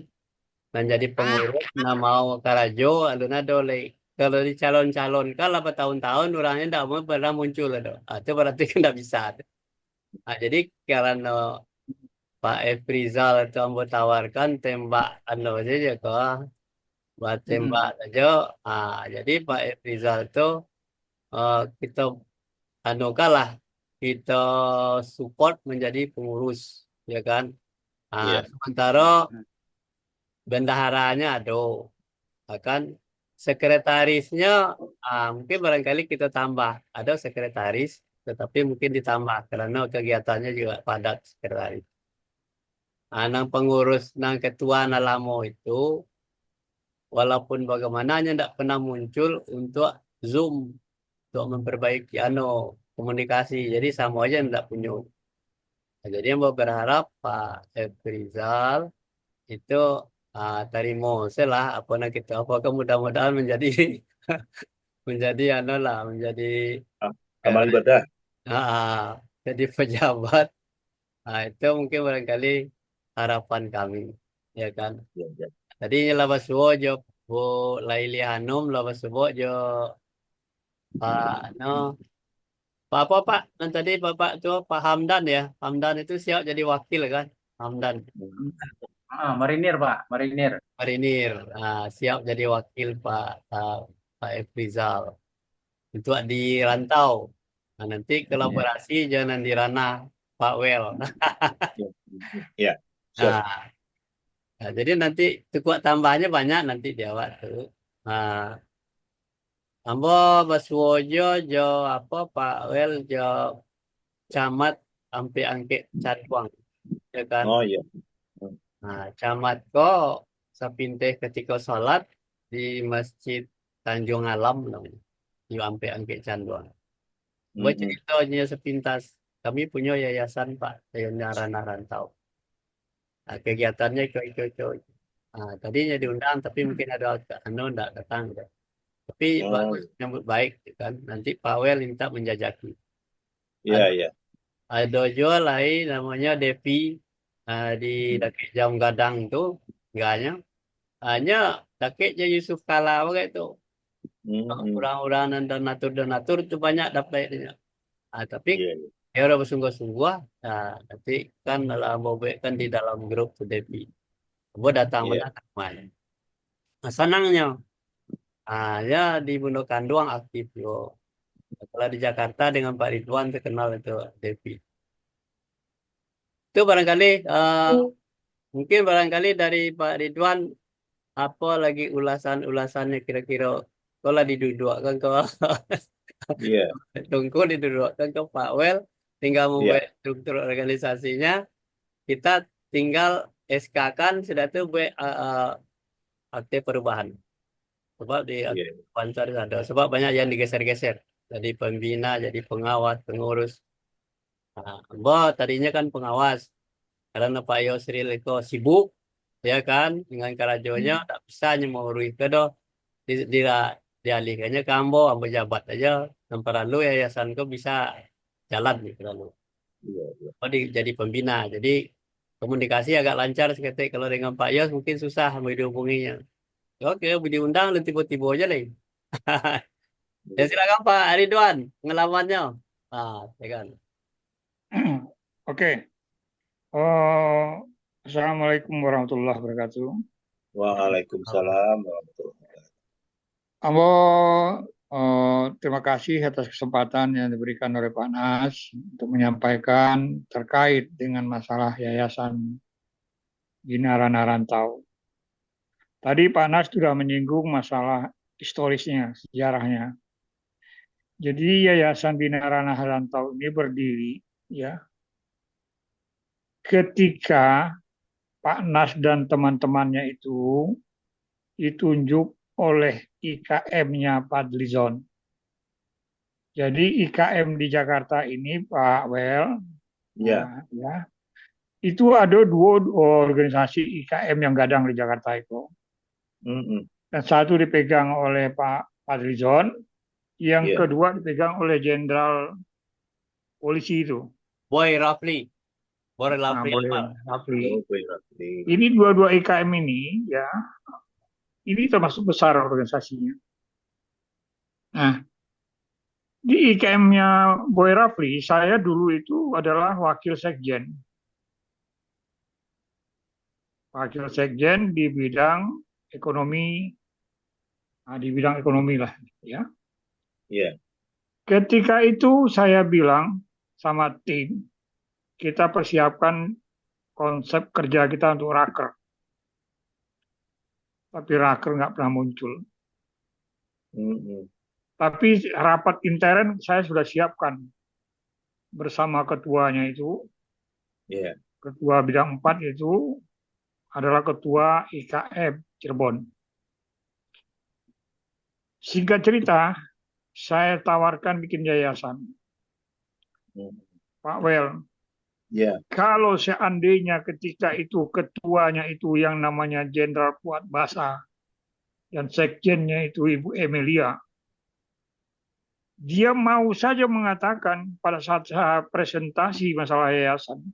S2: menjadi pengurus nah mau Karajo alun-alun mulai. Kalau di calon-calon kan lah bertahun-tahun orangnya tidak mau pernah muncul itu. Ah, itu berarti kan tidak bisa. Nah, jadi karena Pak Efrizal itu ambo tawarkan tembak anu aja kok. Buat tembak
S5: Hmm.
S2: aja. Jadi Pak Efrizal itu kita anu kalah kita support menjadi pengurus, ya kan?
S3: Iya,
S2: Sementara
S5: Hmm.
S2: bendaharanya ada, kan? Sekretarisnya mungkin barangkali kita tambah, ada sekretaris, tetapi mungkin ditambah karena kegiatannya juga padat sekretaris. Nang pengurus, nang ketua Nalamo itu walaupun bagaimananya tidak pernah muncul untuk Zoom untuk memperbaiki komunikasi. Jadi sama aja tidak punya. Nah, jadi yang mau berharap Pak Efrizal itu terima lah apa nak kita apakah mudah-mudahan menjadi menjadi lah menjadi
S3: amal
S2: eh,
S3: ibadah.
S2: jadi pejabat. Itu mungkin barangkali harapan kami, ya kan.
S3: Iya, iya.
S2: Tadi lawas suwo jo Bu Laili Hanum lawas suwo jo Pak Pak apa Pak? Dan tadi Bapak itu Pak Hamdan ya. Hamdan itu siap jadi wakil kan? Hamdan
S5: Marinir Pak, Marinir.
S2: Marinir. Siap jadi wakil Pak Efrizal untuk di rantau. Nah, nanti
S5: Iya.
S2: kolaborasi jangan di ranah Pak Wel.
S3: Iya, iya. Siap.
S2: Nah, jadi nanti kuat tambahnya banyak nanti di awak tuh. Nah, ambo Baswojo jo apa Pak Wel jo camat sampai angke Catuang, ya kan?
S3: Oh iya.
S2: Nah, camat kok sepinte ketika sholat di Masjid Tanjung Alam dong, di ampe angke Canduang. Buat
S3: Mm-mm.
S2: ceritanya sepintas, kami punya yayasan Pak, Sayonara Rantau. Nah, kegiatannya itu. Tadinya diundang, tapi mungkin ada enggak datang. Gitu. Tapi
S3: Oh
S2: bagus, nyambut baik, gitu kan. Nanti Pak Wel minta menjajaki.
S3: iya,
S2: Ada,
S3: iya.
S2: ada jual lain namanya Devi di
S3: Mm.
S2: dekat Jam Gadang itu, enggaknya. Hanya sakitnya Yusuf Kala kayak itu.
S3: Mm-mm.
S2: Orang-orang dan donatur itu banyak dapatnya. Tapi
S3: Iya, iya.
S2: ya udah bersungguh-sungguh. Nah, nanti kan dalam mobil kan di dalam grup tuh Devi. Gue datang
S3: Iya,
S2: mana main. Nah, senangnya. Ya di Bundaran doang aktif yo. Setelah di Jakarta dengan Pak Ridwan terkenal itu Devi. Itu barangkali mungkin barangkali dari Pak Ridwan apa lagi ulasannya kira-kira kalau didudukkan ke
S3: iya,
S2: tunggu didudukkan ke Pak Wel tinggal
S3: iya,
S2: membuat struktur organisasinya kita tinggal SK kan sudah tuh buat akte perubahan sebab di akte
S3: iya,
S2: perubahan ada sebab banyak yang digeser-geser jadi pembina jadi pengawas pengurus tadinya kan pengawas karena Pak Yosril itu sibuk ya kan dengan karajonya tak bisa nyemurui ke do di, di, dialihkannya ke ambo jabat aja tanpa lalu yayasan kok bisa jalan gitu lalu
S3: iya, iya.
S2: jadi pembina jadi komunikasi agak lancar seketik kalau dengan Pak Yos mungkin susah mau dihubunginya. Oke diundang lu tiba-tiba aja nih. Ya silakan Pak Ridwan pengalamannya ya kan.
S1: Oke. Oh, Assalamualaikum warahmatullahi wabarakatuh.
S3: Waalaikumsalam warahmatullahi wabarakatuh.
S1: Ambo, terima kasih atas kesempatan yang diberikan oleh Pak Nas untuk menyampaikan terkait dengan masalah Yayasan Bina Ranah Rantau. Tadi Pak Nas sudah menyinggung masalah historisnya, sejarahnya. Jadi Yayasan Bina Ranah Rantau ini berdiri ya ketika Pak Nas dan teman-temannya itu ditunjuk oleh IKM-nya Fadlizon. Jadi IKM di Jakarta ini Pak Wel,
S3: Ya,
S1: ya, itu ada dua organisasi IKM yang gadang di Jakarta itu.
S3: mm-mm.
S1: Dan satu dipegang oleh Pak Fadlizon, yang
S3: Iya.
S1: kedua dipegang oleh Jenderal Polisi itu.
S2: Boy Rafli. Boy
S1: Nah,
S2: Rafli
S1: boleh,
S2: Amal.
S1: Rafli.
S3: Oh, Boy Rafli.
S1: Ini dua-dua IKM ini, ya, ini termasuk besar organisasinya. Nah, di IKM-nya Boy Rafli, saya dulu itu adalah wakil sekjen. Wakil sekjen di bidang ekonomi, di bidang ekonomi lah, ya.
S3: Iya.
S1: Ketika itu saya bilang sama tim, kita persiapkan konsep kerja kita untuk raker. Tapi raker nggak pernah muncul.
S3: Mm-mm.
S1: Tapi rapat intern saya sudah siapkan bersama ketuanya itu,
S3: Iya.
S1: ketua bidang 4 itu adalah ketua IKM Cirebon. Singkat cerita, saya tawarkan bikin yayasan.
S3: Mm.
S1: Pak Wel,
S3: Iya.
S1: kalau seandainya ketika itu ketuanya itu yang namanya Jenderal Fuad Basa dan sekjennya itu Ibu Emilia, dia mau saja mengatakan pada saat saya presentasi masalah yayasan,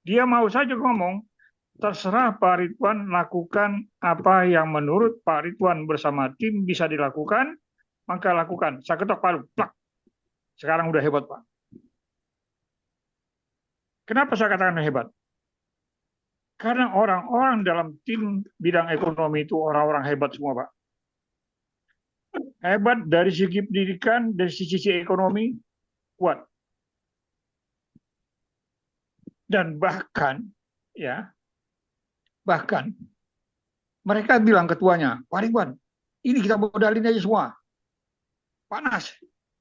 S1: dia mau saja ngomong, terserah Pak Ridwan lakukan apa yang menurut Pak Ridwan bersama tim bisa dilakukan, maka lakukan. Saya ketok palu, plak. Sekarang udah hebat Pak. Kenapa saya katakan hebat? Karena orang-orang dalam tim bidang ekonomi itu orang-orang hebat semua Pak. Hebat dari segi pendidikan, dari sisi ekonomi, kuat. Dan bahkan, ya, bahkan mereka bilang ketuanya, Pak Ridwan, ini kita modalin aja semua. Pak Nas,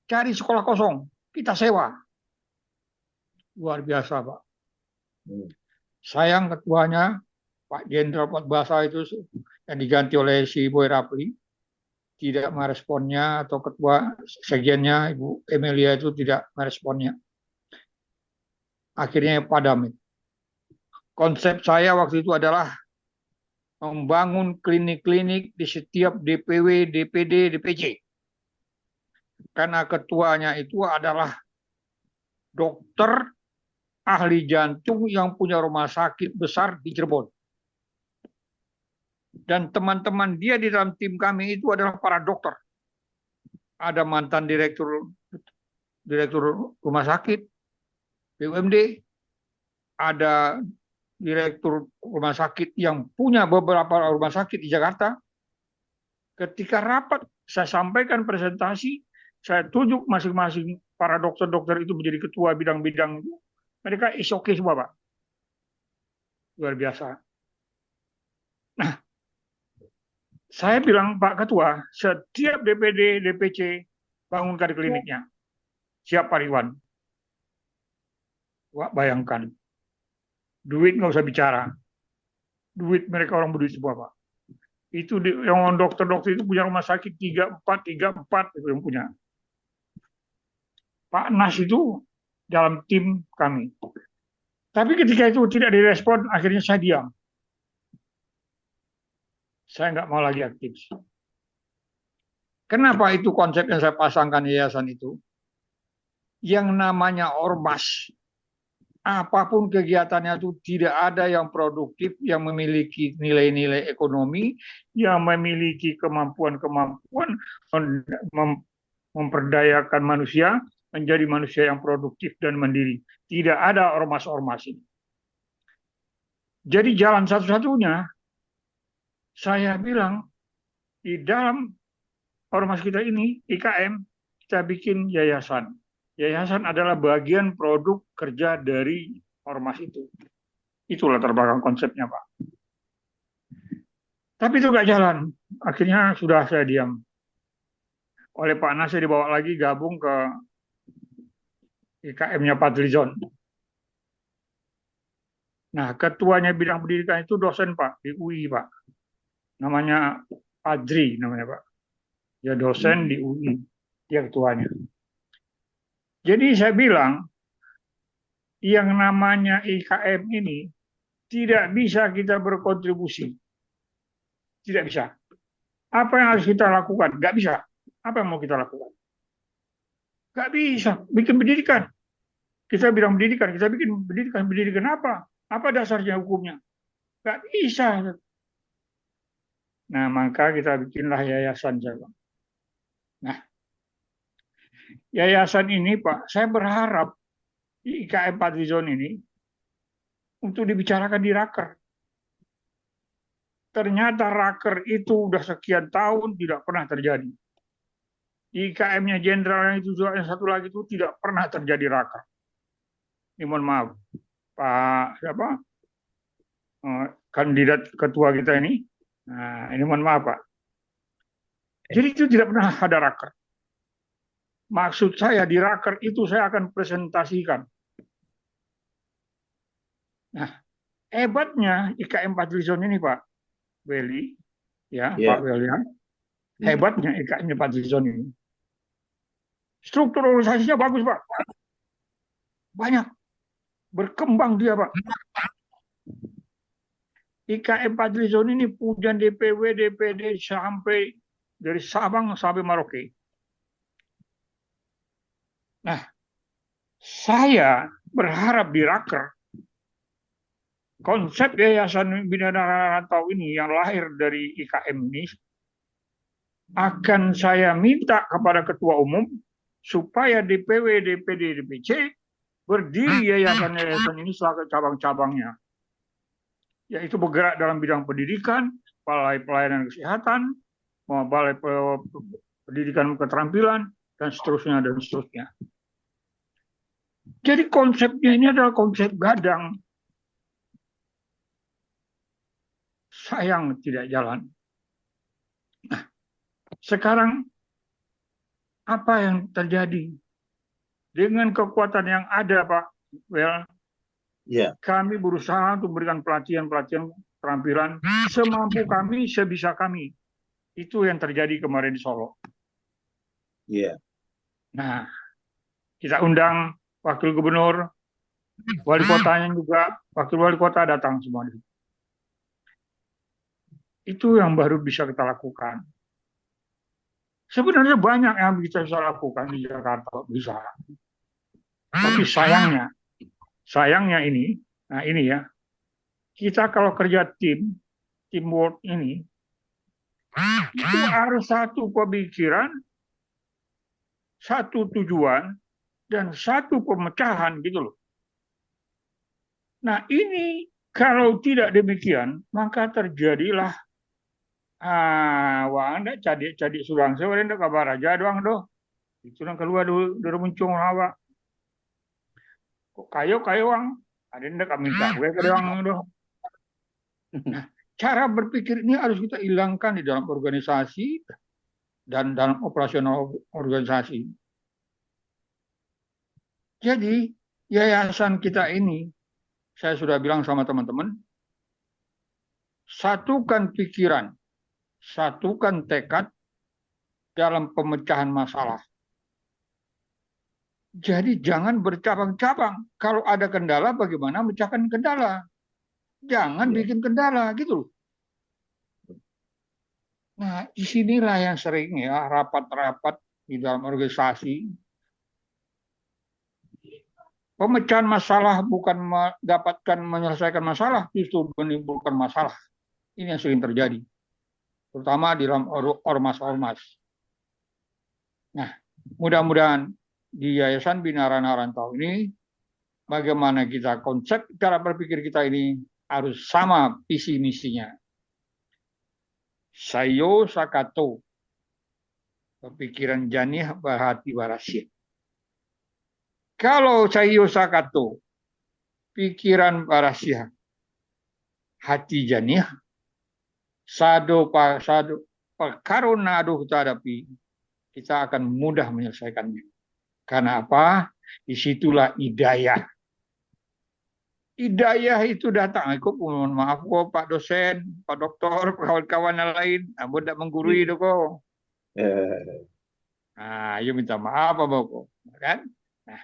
S1: cari sekolah kosong, kita sewa. Luar biasa Pak.
S3: Mm.
S1: Sayang ketuanya, Pak Jenderal Fuad Basa itu yang diganti oleh si Boy Rafli, tidak meresponnya, atau ketua sekjennya Ibu Emilia itu tidak meresponnya. Akhirnya padam. Konsep saya waktu itu adalah membangun klinik-klinik di setiap DPW, DPD, DPC. Karena ketuanya itu adalah dokter ahli jantung yang punya rumah sakit besar di Cirebon. Dan teman-teman dia di dalam tim kami itu adalah para dokter. Ada mantan direktur rumah sakit, BUMD, ada direktur rumah sakit yang punya beberapa rumah sakit di Jakarta. Ketika rapat, saya sampaikan presentasi, saya tunjuk masing-masing para dokter-dokter itu menjadi ketua bidang-bidang itu. Mereka is okay semua, Pak. Luar biasa. Nah, saya bilang, Pak Ketua, setiap DPD, DPC, bangunkan kliniknya. Siap, Pak Ridwan. Wah, bayangkan. Duit nggak usah bicara. Duit mereka orang berduit semua, Pak. Itu yang dokter-dokter itu punya rumah sakit 3-4 itu yang punya. Pak Nas itu dalam tim kami. Tapi ketika itu tidak direspon, akhirnya saya diam. Saya nggak mau lagi aktif. Kenapa itu konsep yang saya pasangkan yayasan itu? Yang namanya ormas, apapun kegiatannya itu tidak ada yang produktif, yang memiliki nilai-nilai ekonomi, yang memiliki kemampuan-kemampuan memperdayakan manusia menjadi manusia yang produktif dan mandiri. Tidak ada ormas-ormas ini. Jadi jalan satu-satunya saya bilang di dalam ormas kita ini, IKM, kita bikin yayasan. Yayasan adalah bagian produk kerja dari ormas itu. Itulah latar belakang konsepnya, Pak. Tapi itu nggak jalan. Akhirnya sudah saya diam. Oleh Pak Nas, saya dibawa lagi gabung ke IKM-nya Fadlizon. Nah, ketuanya bidang pendidikan itu dosen, Pak, di UI, Pak. Namanya Adri, namanya, Pak. Dia dosen di UI. Dia ketuanya. Jadi saya bilang, yang namanya IKM ini tidak bisa kita berkontribusi. Tidak bisa. Apa yang harus kita lakukan? Nggak bisa. Apa yang mau kita lakukan? Nggak bisa. Bikin pendidikan. Kita bilang pendidikan, kita bikin pendidikan. Pendidikan apa? Apa dasarnya hukumnya? Nggak bisa. Nah, maka kita bikinlah yayasan. Nah, yayasan ini, Pak, saya berharap di IKM Fadlizon ini untuk dibicarakan di Raker. Ternyata Raker itu udah sekian tahun tidak pernah terjadi. IKM-nya jenderal yang itu juga, yang satu lagi itu tidak pernah terjadi Raker. Ini mohon maaf, Pak siapa? Kandidat ketua kita ini. Nah, ini mohon maaf, Pak. Jadi itu tidak pernah ada Raker. Maksud saya di Raker itu saya akan presentasikan. Nah, hebatnya IKM Fadlizon ini, Pak Weli, ya, Pak Welian. Hebatnya IKM Fadlizon ini. Struktur organisasinya bagus, Pak. Banyak. Berkembang dia, Pak. IKM Fadlizon ini punya DPW, DPD sampai dari Sabang sampai Merauke. Nah, saya berharap di Raker konsep Yayasan Bina Rantau ini yang lahir dari IKM ini akan saya minta kepada Ketua Umum supaya DPW, DPD, DPC berdiri yayasan-yayasan ini sebagai cabang-cabangnya. Yaitu bergerak dalam bidang pendidikan, balai pelayanan kesehatan, balai pendidikan keterampilan, dan seterusnya, dan seterusnya. Jadi konsepnya ini adalah konsep gadang. Sayang tidak jalan. Nah, sekarang apa yang terjadi? Dengan kekuatan yang ada, Pak, kami berusaha untuk memberikan pelatihan-pelatihan keterampilan semampu kami, sebisa kami. Itu yang terjadi kemarin di Solo. Nah, kita undang wakil gubernur, wali kotanya juga, wakil wali kota datang semua. Itu yang baru bisa kita lakukan. Sebenarnya banyak yang bisa lakukan di Jakarta, bisa. Tapi sayangnya ini, nah ini ya, kita kalau kerja teamwork ini, itu harus satu pemikiran, satu tujuan, dan satu pemecahan gitu loh. Nah ini kalau tidak demikian, maka terjadilah wah anda cadik surang saya anda kabar aja doang doh. Itu yang keluar dari muncul hawa. Kok kayo wang ada anda kami minta gue ke doang doh. Nah, cara berpikir ini harus kita hilangkan di dalam organisasi dan dalam operasional organisasi. Jadi yayasan kita ini, saya sudah bilang sama teman-teman, satukan pikiran, satukan tekad dalam pemecahan masalah. Jadi jangan bercabang-cabang. Kalau ada kendala, bagaimana memecahkan kendala? Jangan bikin kendala, gitu. Nah, disinilah yang sering ya rapat-rapat di dalam organisasi. Pemecahan masalah bukan mendapatkan menyelesaikan masalah, justru menimbulkan masalah. Ini yang sering terjadi, terutama di dalam ormas-ormas. Nah, mudah-mudahan di Yayasan Bina Rantau ini, bagaimana kita konsep cara berpikir kita ini harus sama visi misinya. Sayo sakato. Pikiran janih berhati warasyih. Kalau sayo sakato, pikiran warasyih, hati janih, sado karena aduh tadapi, kita akan mudah menyelesaikannya. Karena apa? Disitulah hidayah. Hidayah itu datang. Aku mohon maaf kok Pak dosen, Pak doktor, kawan-kawan yang lain. Aku tidak menggurui itu kok. Nah, ayo minta maaf apa kok, kan? Nah,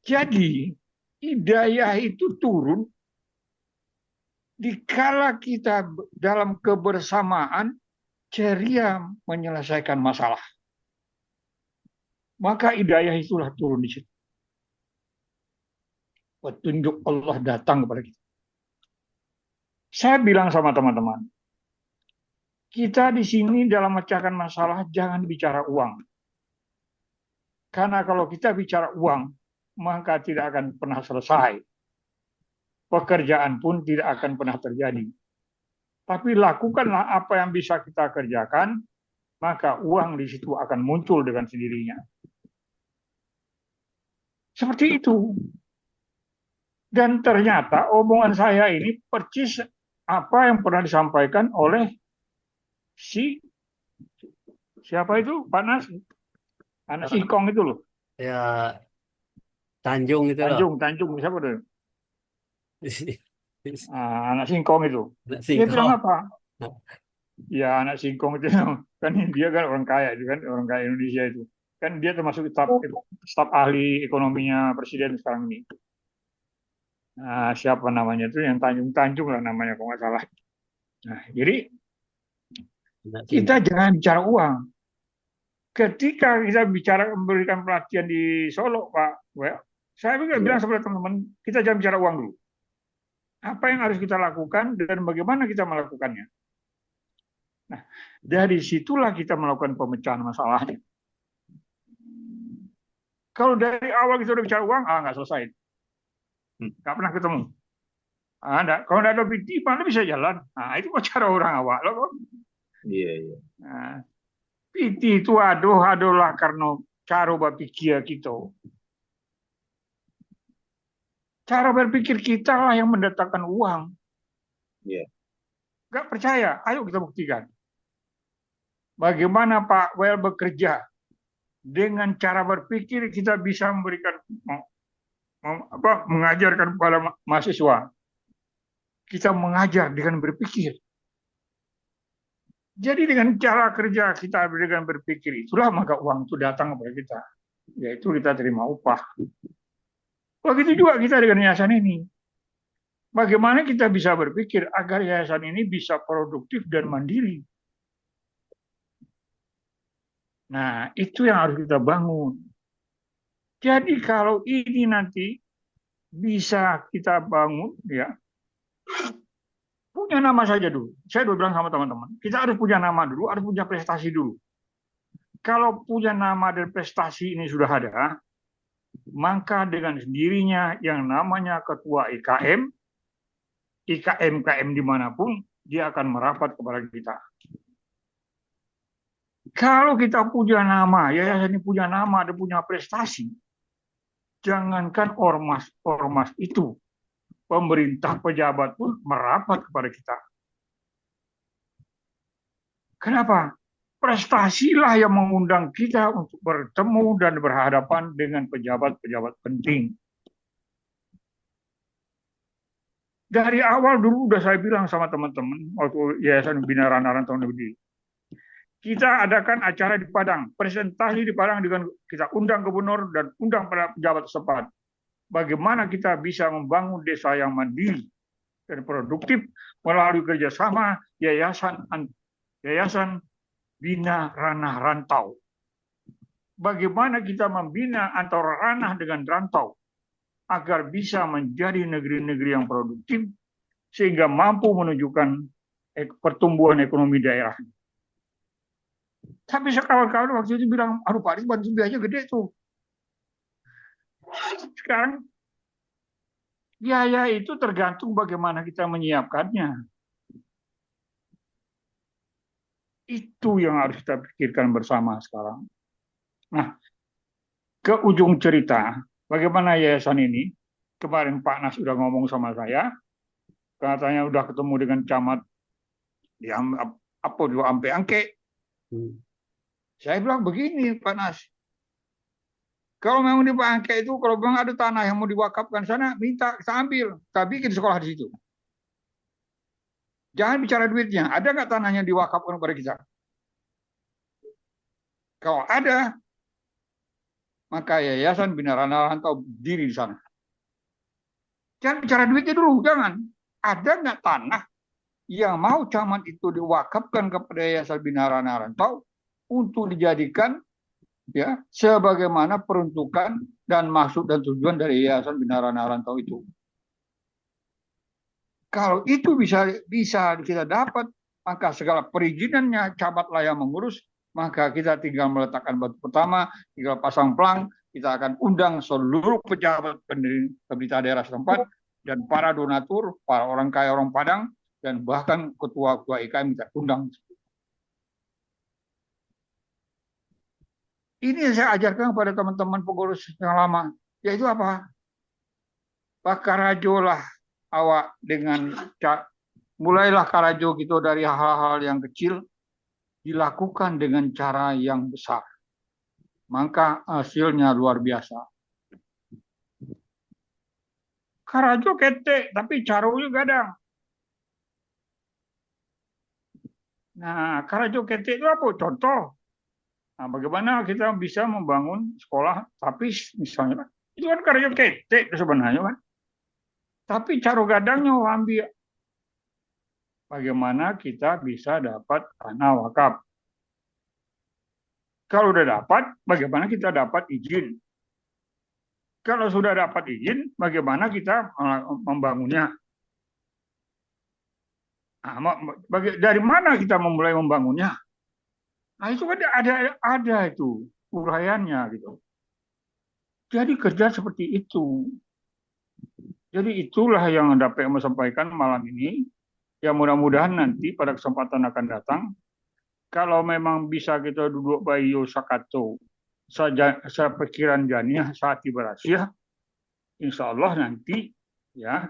S1: jadi hidayah itu turun dikala kita dalam kebersamaan ceria menyelesaikan masalah. Maka hidayah itulah turun di situ. Petunjuk Allah datang kepada kita. Saya bilang sama teman-teman, kita di sini dalam memecahkan masalah jangan bicara uang. Karena kalau kita bicara uang, maka tidak akan pernah selesai. Pekerjaan pun tidak akan pernah terjadi. Tapi lakukanlah apa yang bisa kita kerjakan, maka uang di situ akan muncul dengan sendirinya. Seperti itu. Dan ternyata omongan saya ini persis apa yang pernah disampaikan oleh siapa itu? Pak Nas? Anak singkong itu loh.
S2: Ya, Tanjung itu loh.
S1: Tanjung, siapa tuh? Anak singkong itu. Dia
S2: Singkong.
S1: bilang apa? Ya anak singkong itu kan dia kan orang kaya itu kan, orang kaya Indonesia itu. Kan dia termasuk staf ahli ekonominya presiden sekarang ini. Nah, siapa namanya itu yang Tanjung lah namanya kalau nggak salah. Nah, jadi kita jangan bicara uang. Ketika kita bicara memberikan pelatihan di Solo, Pak, saya juga bilang kepada teman-teman, kita jangan bicara uang dulu. Apa yang harus kita lakukan dan bagaimana kita melakukannya. Nah, dari situlah kita melakukan pemecahan masalahnya. Kalau dari awal kita udah bicara uang, nggak selesai. Nggak pernah ketemu. Kalau nggak ada PT, mana bisa jalan? Nah, itu cara orang awal.
S3: Iya.
S1: Nah, PT itu adalah karena cara berpikir kita. Cara berpikir kita lah yang mendatangkan uang.
S3: Iya.
S1: Nggak percaya? Ayo kita buktikan. Bagaimana Pak Well bekerja? Dengan cara berpikir kita bisa memberikan mengajarkan kepada mahasiswa. Kita mengajar dengan berpikir. Jadi dengan cara kerja kita dengan berpikir itulah maka uang itu datang kepada kita. Yaitu kita terima upah. Begitu juga kita dengan yayasan ini. Bagaimana kita bisa berpikir agar yayasan ini bisa produktif dan mandiri. Nah, itu yang harus kita bangun. Jadi kalau ini nanti bisa kita bangun, ya punya nama saja dulu. Saya udah bilang sama teman-teman, kita harus punya nama dulu, harus punya prestasi dulu. Kalau punya nama dan prestasi ini sudah ada, maka dengan sendirinya yang namanya ketua IKM dimanapun, dia akan merapat kepada kita. Kalau kita punya nama, yayasan ini punya nama dan punya prestasi, jangankan ormas itu, pemerintah pejabat pun merapat kepada kita. Kenapa? Prestasilah yang mengundang kita untuk bertemu dan berhadapan dengan pejabat-pejabat penting. Dari awal dulu udah saya bilang sama teman-teman waktu Yayasan Bina Rana Rantau Negeri. Kita adakan acara di Padang, presentasi di Padang dengan kita undang gubernur dan undang para pejabat setempat. Bagaimana kita bisa membangun desa yang mandiri dan produktif melalui kerjasama Yayasan Bina Ranah Rantau. Bagaimana kita membina antara ranah dengan rantau agar bisa menjadi negeri-negeri yang produktif sehingga mampu menunjukkan pertumbuhan ekonomi daerah. Tapi kawan-kawan waktu itu bilang, aduh Pak Rizwan biayanya gede tuh. Sekarang biaya itu tergantung bagaimana kita menyiapkannya. Itu yang harus kita pikirkan bersama sekarang. Nah, ke ujung cerita, bagaimana yayasan ini? Kemarin Pak Nas udah ngomong sama saya, katanya udah ketemu dengan camat yang apa dua ampe angke. Saya bilang begini Pak Nas, kalau memang di Pak Angke itu, kalau memang ada tanah yang mau diwakafkan sana, minta kita ambil, kita bikin sekolah di situ. Jangan bicara duitnya, ada nggak tanahnya diwakafkan kepada kita? Kalau ada, maka Yayasan Bina Rantau berdiri di sana. Jangan bicara duitnya dulu, jangan. Ada nggak tanah yang mau camat itu diwakafkan kepada Yayasan Bina Rantau untuk dijadikan ya sebagaimana peruntukan dan maksud dan tujuan dari Yayasan Bina Rantau itu. Kalau itu bisa kita dapat, maka segala perizinannya camatlah yang mengurus, maka kita tinggal meletakkan batu pertama, tinggal pasang pelang, kita akan undang seluruh pejabat pemerintah daerah setempat dan para donatur, para orang kaya orang Padang, dan bahkan ketua-ketua IKM kita undang. Ini yang saya ajarkan kepada teman-teman pengurus yang lama, yaitu apa? Karajolah awak dengan mulailah karajo gitu dari hal-hal yang kecil dilakukan dengan cara yang besar, maka hasilnya luar biasa. Karajo ketek tapi carunya gadang. Nah, karajo ketek itu apa? Contoh. Nah, bagaimana kita bisa membangun sekolah tapi misalnya itu kan karajo ketek sebenarnya kan. Tapi caro gadangnya ambil. Bagaimana kita bisa dapat tanah wakaf? Kalau udah dapat, bagaimana kita dapat izin? Kalau sudah dapat izin, bagaimana kita membangunnya? Nah, dari mana kita memulai membangunnya? Nah, itu kan ada itu uraiannya gitu. Jadi kerja seperti itu. Jadi itulah yang dapat saya sampaikan malam ini. Ya mudah-mudahan nanti pada kesempatan akan datang, kalau memang bisa kita duduk bayo sakato, sepikiran janiah saat berhasil, insya Allah nanti ya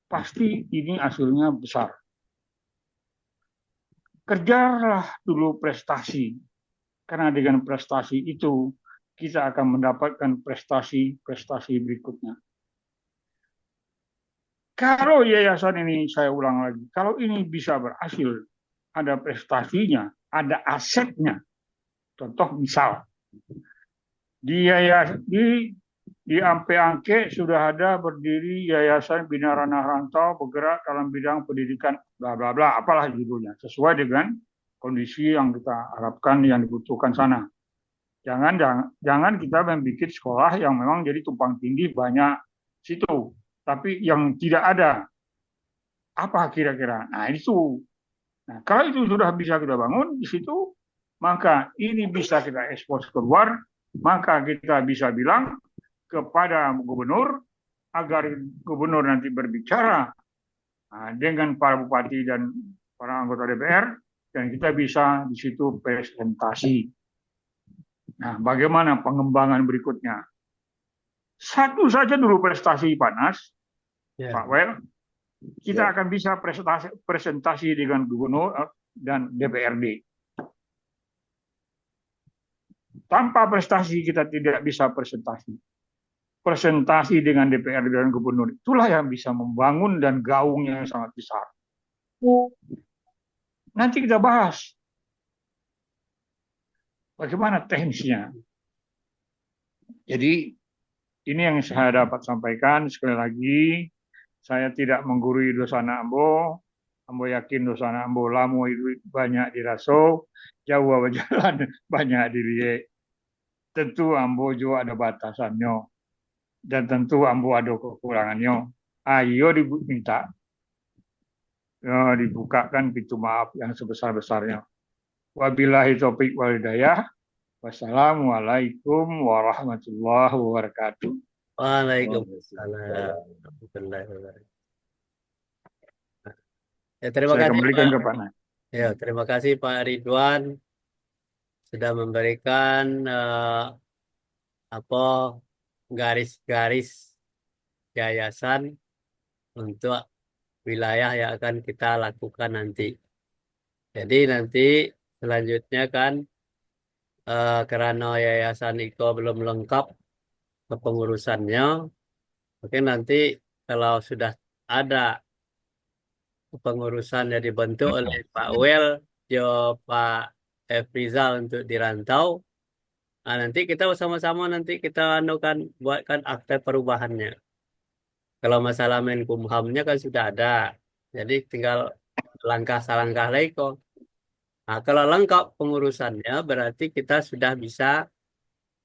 S1: pasti ini hasilnya besar. Kerjalah dulu prestasi, karena dengan prestasi itu kita akan mendapatkan prestasi-prestasi berikutnya. Kalau yayasan ini, saya ulang lagi, kalau ini bisa berhasil, ada prestasinya, ada asetnya. Contoh misal, di Ampe Angke sudah ada berdiri Yayasan Bina Rantau bergerak dalam bidang pendidikan, bla bla bla, apalah judulnya, sesuai dengan kondisi yang kita harapkan yang dibutuhkan sana. Jangan kita membuat sekolah yang memang jadi tumpang tindih banyak situ. Tapi yang tidak ada, apa kira-kira? Nah itu. Nah, kalau itu sudah bisa kita bangun di situ, maka ini bisa kita ekspor keluar, maka kita bisa bilang kepada gubernur, agar gubernur nanti berbicara dengan para bupati dan para anggota DPR, dan kita bisa di situ presentasi. Nah, bagaimana pengembangan berikutnya? Satu saja dulu prestasi panas, Pak Wel, kita akan bisa presentasi dengan gubernur dan DPRD. Tanpa prestasi kita tidak bisa presentasi. Presentasi dengan DPRD dan gubernur itulah yang bisa membangun dan gaungnya yang sangat besar. Nanti kita bahas bagaimana teknisnya. Jadi ini yang saya dapat sampaikan. Sekali lagi, saya tidak menggurui Dosana Ambo. Ambo yakin Dosana Ambo lamu itu banyak diraso, jauh jalan banyak dilihat. Tentu Ambo juga ada batasannya. Dan tentu Ambo ada kekurangannya. Ayo diminta. Ya, dibukakan pintu maaf yang sebesar-besarnya. Wabillahi taufiq wal hidayah. Wassalamualaikum warahmatullahi wabarakatuh.
S2: Waalaikumsalam. Ya, terima
S1: Saya
S2: kasih
S1: kembalikan
S2: Pak.
S1: ke Pak Nas.
S2: Ya, terima kasih Pak Ridwan sudah memberikan apa garis-garis yayasan untuk wilayah yang akan kita lakukan nanti. Jadi nanti selanjutnya kan karena yayasan IKO belum lengkap kepengurusannya, mungkin nanti kalau sudah ada kepengurusan yang dibentuk oleh Pak Wel, Jo Pak Efrizal untuk dirantau, nah, nanti kita bersama-sama nanti kita anukan buatkan akte perubahannya. Kalau masalah Menkumhamnya kan sudah ada, jadi tinggal langkah salangkah lagi kok. Nah, kalau lengkap pengurusannya berarti kita sudah bisa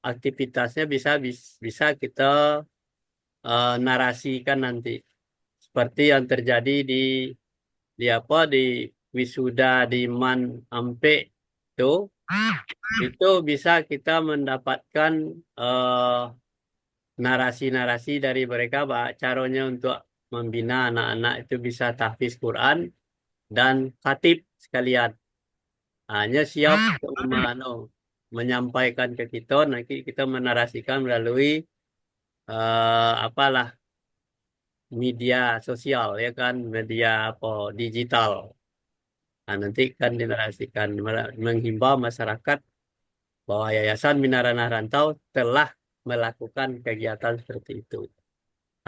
S2: aktivitasnya bisa kita narasikan nanti seperti yang terjadi di apa di wisuda di Man Ampe itu bisa kita mendapatkan narasi-narasi dari mereka bahwa caranya untuk membina anak-anak itu bisa tahfiz Quran dan khatib sekalian. Hanya siap untuk menyampaikan ke kita, nanti kita menarasikan melalui apalah media sosial ya kan, media apa digital. Nah, nanti kan dinarasikan menghimbau masyarakat bahwa Yayasan Minarana Rantau telah melakukan kegiatan seperti itu.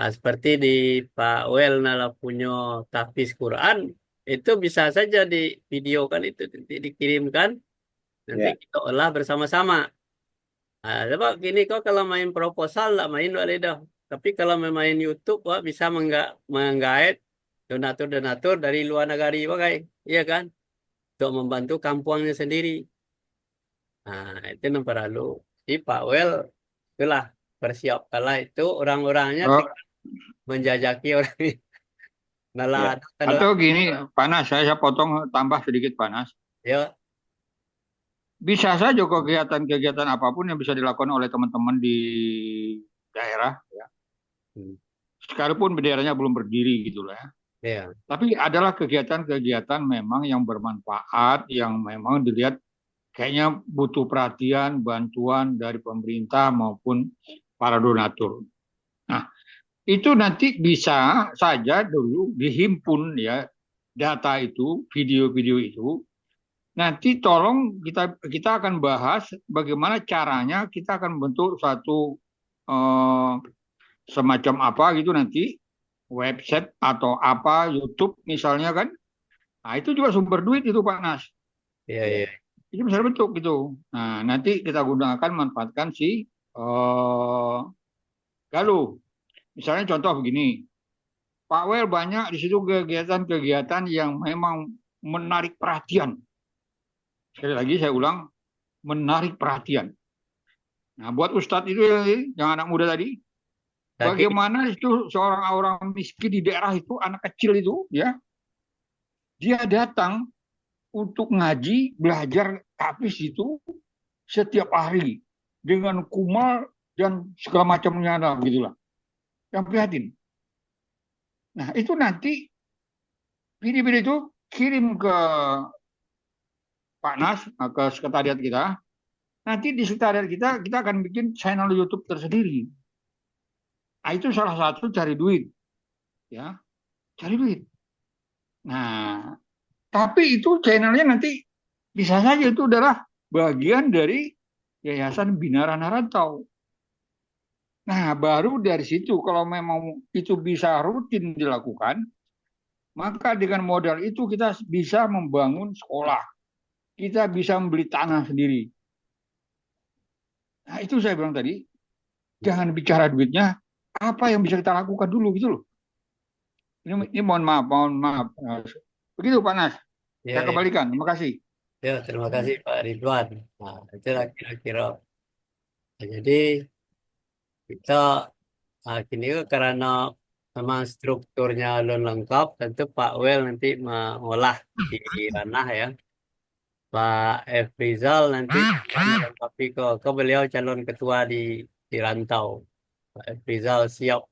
S2: Nah, seperti di Pak Wel nala punya tahfiz Quran, itu bisa saja di videokan itu nanti dikirimkan, nanti
S3: Ya.
S2: kita olah bersama-sama. Nah, sebab gini kok kalau main proposal lah main wali dah. Tapi kalau main YouTube wah bisa menggait donatur-donatur dari luar negara pakai, iya kan? Untuk membantu kampungnya sendiri. Nah, itu yang perlu. Di Pak Wel itulah persiapkanlah itu orang-orangnya
S1: Oh,
S2: tinggal menjajaki orang ini. Malah
S3: Ya.
S2: ada kalau
S1: atau gini, Panas, saya potong tambah sedikit Panas.
S2: ya
S1: Bisa saja kegiatan-kegiatan apapun yang bisa dilakukan oleh teman-teman di daerah, ya.
S2: hmm,
S1: Sekalipun benderanya belum berdiri gitu lah, ya.
S2: ya
S1: Tapi adalah kegiatan-kegiatan memang yang bermanfaat, yang memang dilihat kayaknya butuh perhatian, bantuan dari pemerintah maupun para donatur. Nah, itu nanti bisa saja dulu dihimpun ya data itu, video-video itu. Nanti tolong kita akan bahas bagaimana caranya kita akan membentuk satu eh, semacam apa gitu nanti website atau apa YouTube misalnya kan. Nah, itu juga sumber duit itu Pak Nas.
S2: ya ya
S1: Itu bisa bentuk gitu. Nah, nanti kita gunakan manfaatkan si Galuh. Misalnya contoh begini, Pak Wel banyak di situ kegiatan-kegiatan yang memang menarik perhatian. Sekali lagi saya ulang, menarik perhatian. Nah, buat Ustadz itu yang anak muda tadi,
S2: tapi
S1: bagaimana itu seorang orang miskin di daerah itu, anak kecil itu, ya, dia datang untuk ngaji, belajar tapis itu setiap hari dengan kumal dan segala macamnya lah, gitulah. Yang prihatin. Nah, itu nanti video-video itu kirim ke Pak Nas, ke sekretariat kita. Nanti di sekretariat kita akan bikin channel YouTube tersendiri. Nah, itu salah satu cari duit, ya, cari duit. Nah, tapi itu channelnya nanti bisa saja itu adalah bagian dari Yayasan Binara Rantau. Nah, baru dari situ kalau memang itu bisa rutin dilakukan, maka dengan modal itu kita bisa membangun sekolah. Kita bisa membeli tanah sendiri. Nah, itu saya bilang tadi, jangan bicara duitnya, apa yang bisa kita lakukan dulu gitu loh. Ini mohon maaf, mohon maaf. Begitu Pak Nas, saya
S2: ya ya
S1: kembalikan. Terima kasih.
S2: ya terima kasih Pak Ridwan. Nah, itulah kira-kira. Nah, jadi kita kini karena memang strukturnya belum lengkap, tentu Pak Wel nanti mengolah di ranah ya. Pak Efrizal nanti akan melengkapi ke beliau calon ketua di Rantau. Pak Efrizal siap.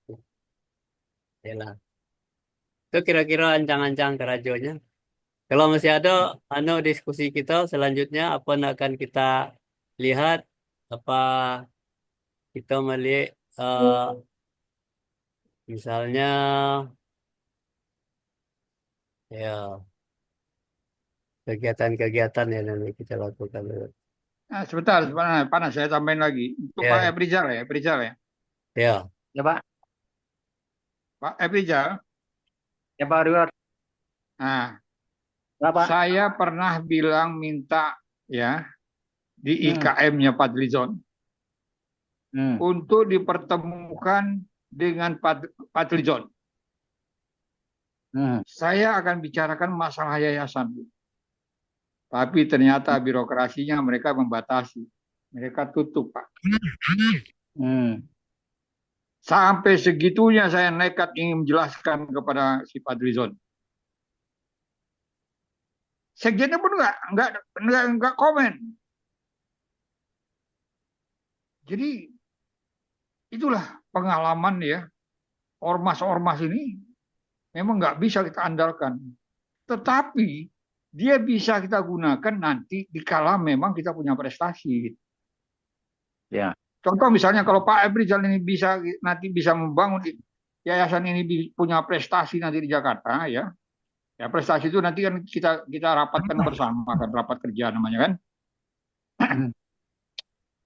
S2: Yalah. Itu kira-kira ancang-ancang kerajonya. Kalau masih ada diskusi kita selanjutnya apa yang akan kita lihat, apa kita melihat misalnya ya kegiatan-kegiatan yang nanti kita lakukan.
S1: Nah, sebentar, panas saya tambahin lagi. Untuk Pak
S2: Ya,
S1: Efrizal ya, Efrizal ya.
S2: ya,
S5: Ya Pak,
S1: Pak Efrizal,
S5: ya Pak Ridwan.
S1: nah,
S5: Ya Pak.
S1: saya pernah bilang minta ya di
S5: Hmm.
S1: IKM-nya Fadlizon
S5: Hmm.
S1: untuk dipertemukan dengan Fadlizon.
S5: Hmm.
S1: Saya akan bicarakan masalah yayasan. Tapi ternyata birokrasinya mereka membatasi. Mereka tutup, Pak.
S5: Hmm.
S1: Sampai segitunya saya nekat ingin menjelaskan kepada si Fadlizon. Sekjennya pun enggak komen. Jadi itulah pengalaman ya. Ormas-ormas ini memang nggak bisa kita andalkan. Tetapi dia bisa kita gunakan nanti dikala memang kita punya prestasi.
S5: Ya.
S1: Contoh misalnya kalau Pak Efrizal ini bisa nanti bisa membangun yayasan ini punya prestasi nanti di Jakarta ya. Ya prestasi itu nanti kan kita rapatkan bersama kan rapat kerja namanya kan.
S5: Hmm.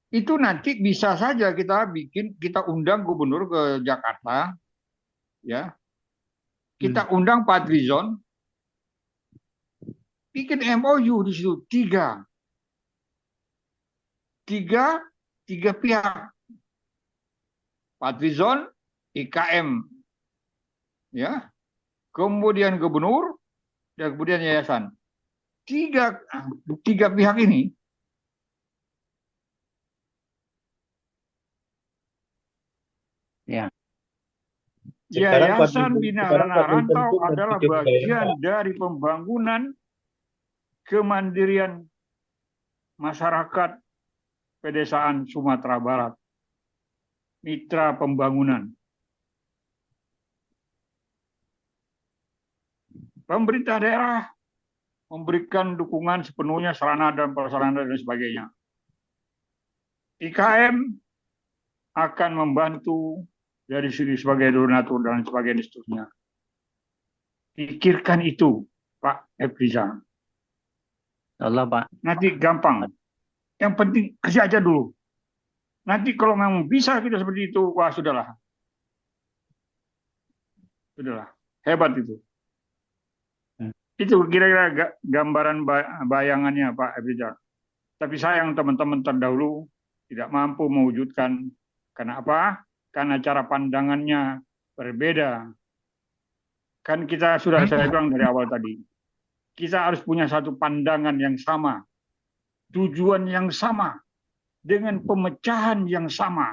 S1: Itu nanti bisa saja kita undang gubernur ke Jakarta ya. Kita undang Fadlizon bikin MOU di situ tiga pihak Fadlizon, IKM ya, kemudian gubernur dan kemudian yayasan. Tiga pihak ini
S5: Ya.
S1: Yayasan Bina Rana Rantau
S3: itu
S1: adalah
S3: Menteri Kebudayaan,
S1: bagian
S3: Pak.
S1: dari pembangunan kemandirian masyarakat pedesaan Sumatera Barat. Mitra pembangunan. Pemerintah daerah memberikan dukungan sepenuhnya sarana dan prasarana dan sebagainya. IKM akan membantu dari segi sebagai donatur dan sebagainya seterusnya. Pikirkan itu, Pak Efrizal.
S5: Allah Pak.
S1: Nanti gampang. Yang penting kerja aja dulu. Nanti kalau memang bisa kita seperti itu, wah sudahlah. Sudahlah. Hebat itu. Itu kira-kira gambaran bayangannya Pak Efrizal. Tapi sayang teman-teman terdahulu tidak mampu mewujudkan. Karena apa? Karena cara pandangannya berbeda. Kan kita sudah saya bilang dari awal tadi. Kita harus punya satu pandangan yang sama. Tujuan yang sama. Dengan pemecahan yang sama.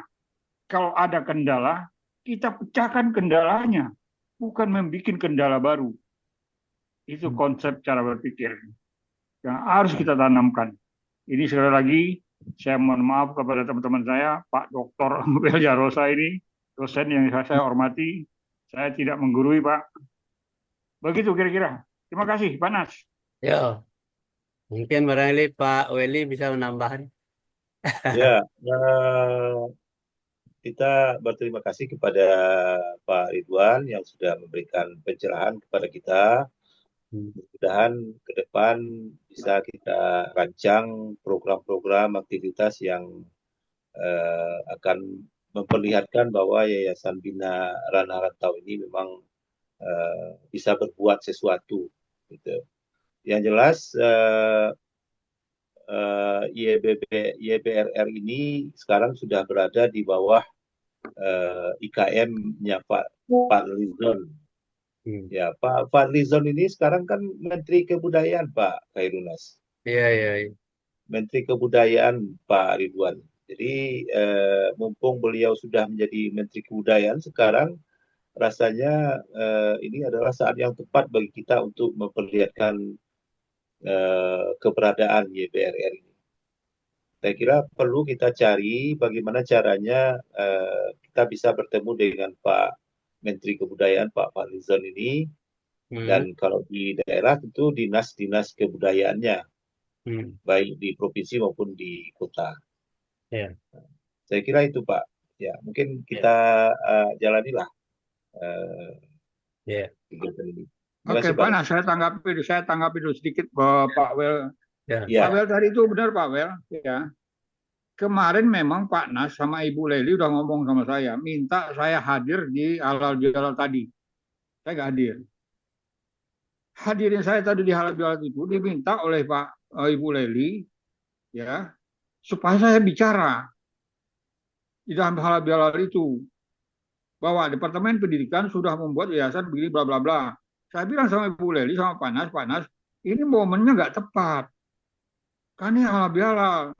S1: Kalau ada kendala, kita pecahkan kendalanya. Bukan membuat kendala baru. Itu konsep cara berpikir yang harus kita tanamkan. Ini sekali lagi, saya mohon maaf kepada teman-teman saya, Pak Dr. Belja Rosa ini, dosen yang saya hormati. Saya tidak menggurui, Pak. Begitu kira-kira. Terima kasih, Pak Nas.
S2: ya. Mungkin barangkali Pak Weli bisa menambahkan.
S3: Ya, kita berterima kasih kepada Pak Ridwan yang sudah memberikan pencerahan kepada kita. Mudah-mudahan ke depan bisa kita rancang program-program aktivitas yang akan memperlihatkan bahwa Yayasan Bina Rana Rantau ini memang bisa berbuat sesuatu. Gitu. Yang jelas YBRR ini sekarang sudah berada di bawah IKM-nya Pak Fadlizon. Ya, Pak Fadlizon ini sekarang kan Menteri Kebudayaan Pak Khairunas.
S2: Iya, iya, iya.
S3: Menteri Kebudayaan Pak Ridwan. Jadi mumpung beliau sudah menjadi Menteri Kebudayaan sekarang rasanya ini adalah saat yang tepat bagi kita untuk memperlihatkan keberadaan YBRR ini. Saya kira perlu kita cari bagaimana caranya kita bisa bertemu dengan Pak Menteri Kebudayaan Pak Fadlizon ini Dan kalau di daerah tentu dinas-dinas kebudayaannya, baik di provinsi maupun di kota.
S2: Ya.
S3: Saya kira itu Pak. Ya, mungkin kita jalanilah
S2: Ya.
S3: kegiatan ini. Terima
S1: Oke,
S3: kasih
S1: Pak
S3: Pak.
S1: Nas, saya tanggapi dulu sedikit Pak Wel.
S2: Ya.
S3: Ya,
S1: Pak Wel tadi itu benar Pak Wel, ya. Kemarin memang Pak Nas sama Ibu Leli udah ngomong sama saya, minta saya hadir di halal bihalal tadi. Saya nggak hadir. Hadirin saya tadi di halal bihalal itu diminta oleh Ibu Leli, ya, supaya saya bicara di dalam halal bihalal itu bahwa Departemen Pendidikan sudah membuat yayasan begini bla bla bla. Saya bilang sama Ibu Leli sama Pak Nas, ini momennya nggak tepat. Kan ini halal bihalal.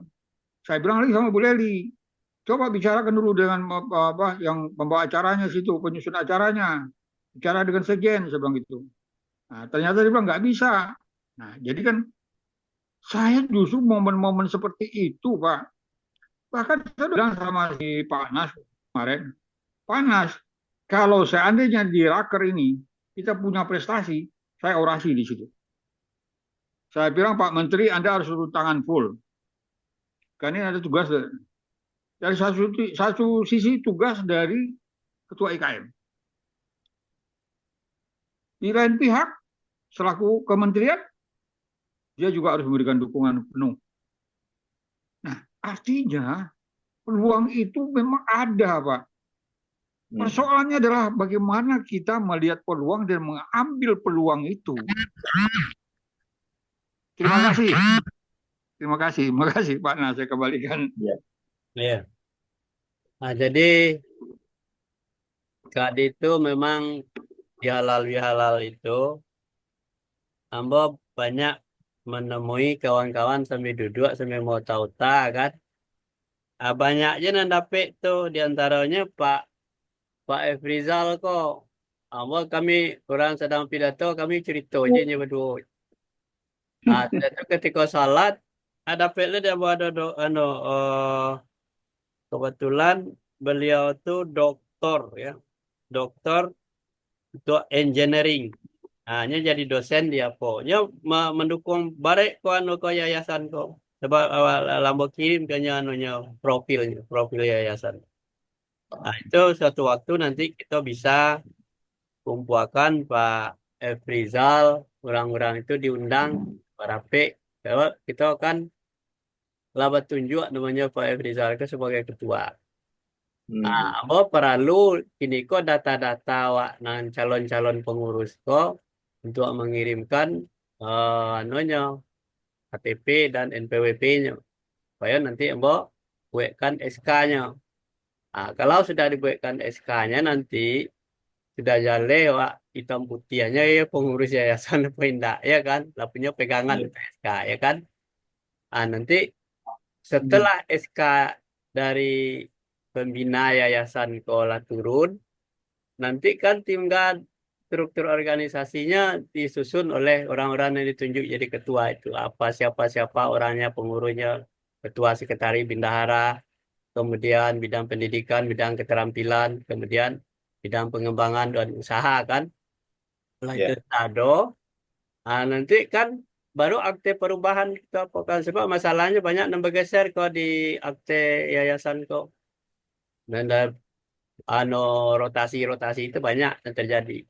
S1: Saya bilang lagi sama Bu Leli, coba bicarakan dulu dengan apa yang membawa acaranya situ, penyusun acaranya. Bicara dengan sekjen, saya bilang gitu. Nah, ternyata dia bilang nggak bisa. Nah, jadi kan saya justru momen-momen seperti itu, Pak. Bahkan saya bilang sama si Pak Nas kemarin, Pak Nas, kalau seandainya di raker ini kita punya prestasi, saya orasi di situ. Saya bilang, Pak Menteri, Anda harus turun tangan full. Karena ini ada tugas dari satu sisi tugas dari Ketua IKM. Di lain pihak, selaku kementerian, dia juga harus memberikan dukungan penuh. Nah, artinya peluang itu memang ada, Pak. Persoalannya adalah bagaimana kita melihat peluang dan mengambil peluang itu. Terima kasih. Terima kasih Pak Nah, saya kembalikan.
S2: Ya. Nah, jadi Kak itu memang di halal itu Ambo banyak menemui kawan-kawan sambil duduk sambil mau tahu kan. Banyaknya yang dapet tuh diantaranya Pak Efrizal kok. Kami orang sedang pidato kami cerita aja nya berdua. Itu ketika salat ada pele dia buat kebetulan beliau tuh doktor ya. Doktor untuk engineering. Hanya jadi dosen dia pokoknya mendukung barek ko yayasan ko. Sebab awal lambo kirim kanya profil yayasan. Nah, itu suatu waktu nanti kita bisa kumpulkan Pak Efrizal, orang-orang itu diundang para P. Kalau kita kan labat tunjuk namanya Pak Efrizal ke sebagai ketua. Nah, perlu ini kok data-data nan calon-calon pengurus kok untuk mengirimkan KTP dan NPWP-nya supaya nanti buatkan SK-nya. Nah, kalau sudah dibuatkan SK-nya nanti sudah jalan Wak hitam putihnya ya pengurus yayasan apa enggak ya kan lah punya pegangan SK ya kan. Nanti setelah SK dari pembina yayasan sekolah turun nanti kan tinggal struktur organisasinya disusun oleh orang-orang yang ditunjuk jadi ketua itu apa siapa orangnya pengurusnya ketua sekretaris bendahara kemudian bidang pendidikan bidang keterampilan kemudian bidang pengembangan dan usaha kan. Setelah itu ada, nanti kan baru akte perubahan kita pokoknya sebab masalahnya banyak yang bergeser kok di akte yayasan kok. Dan rotasi itu banyak yang terjadi.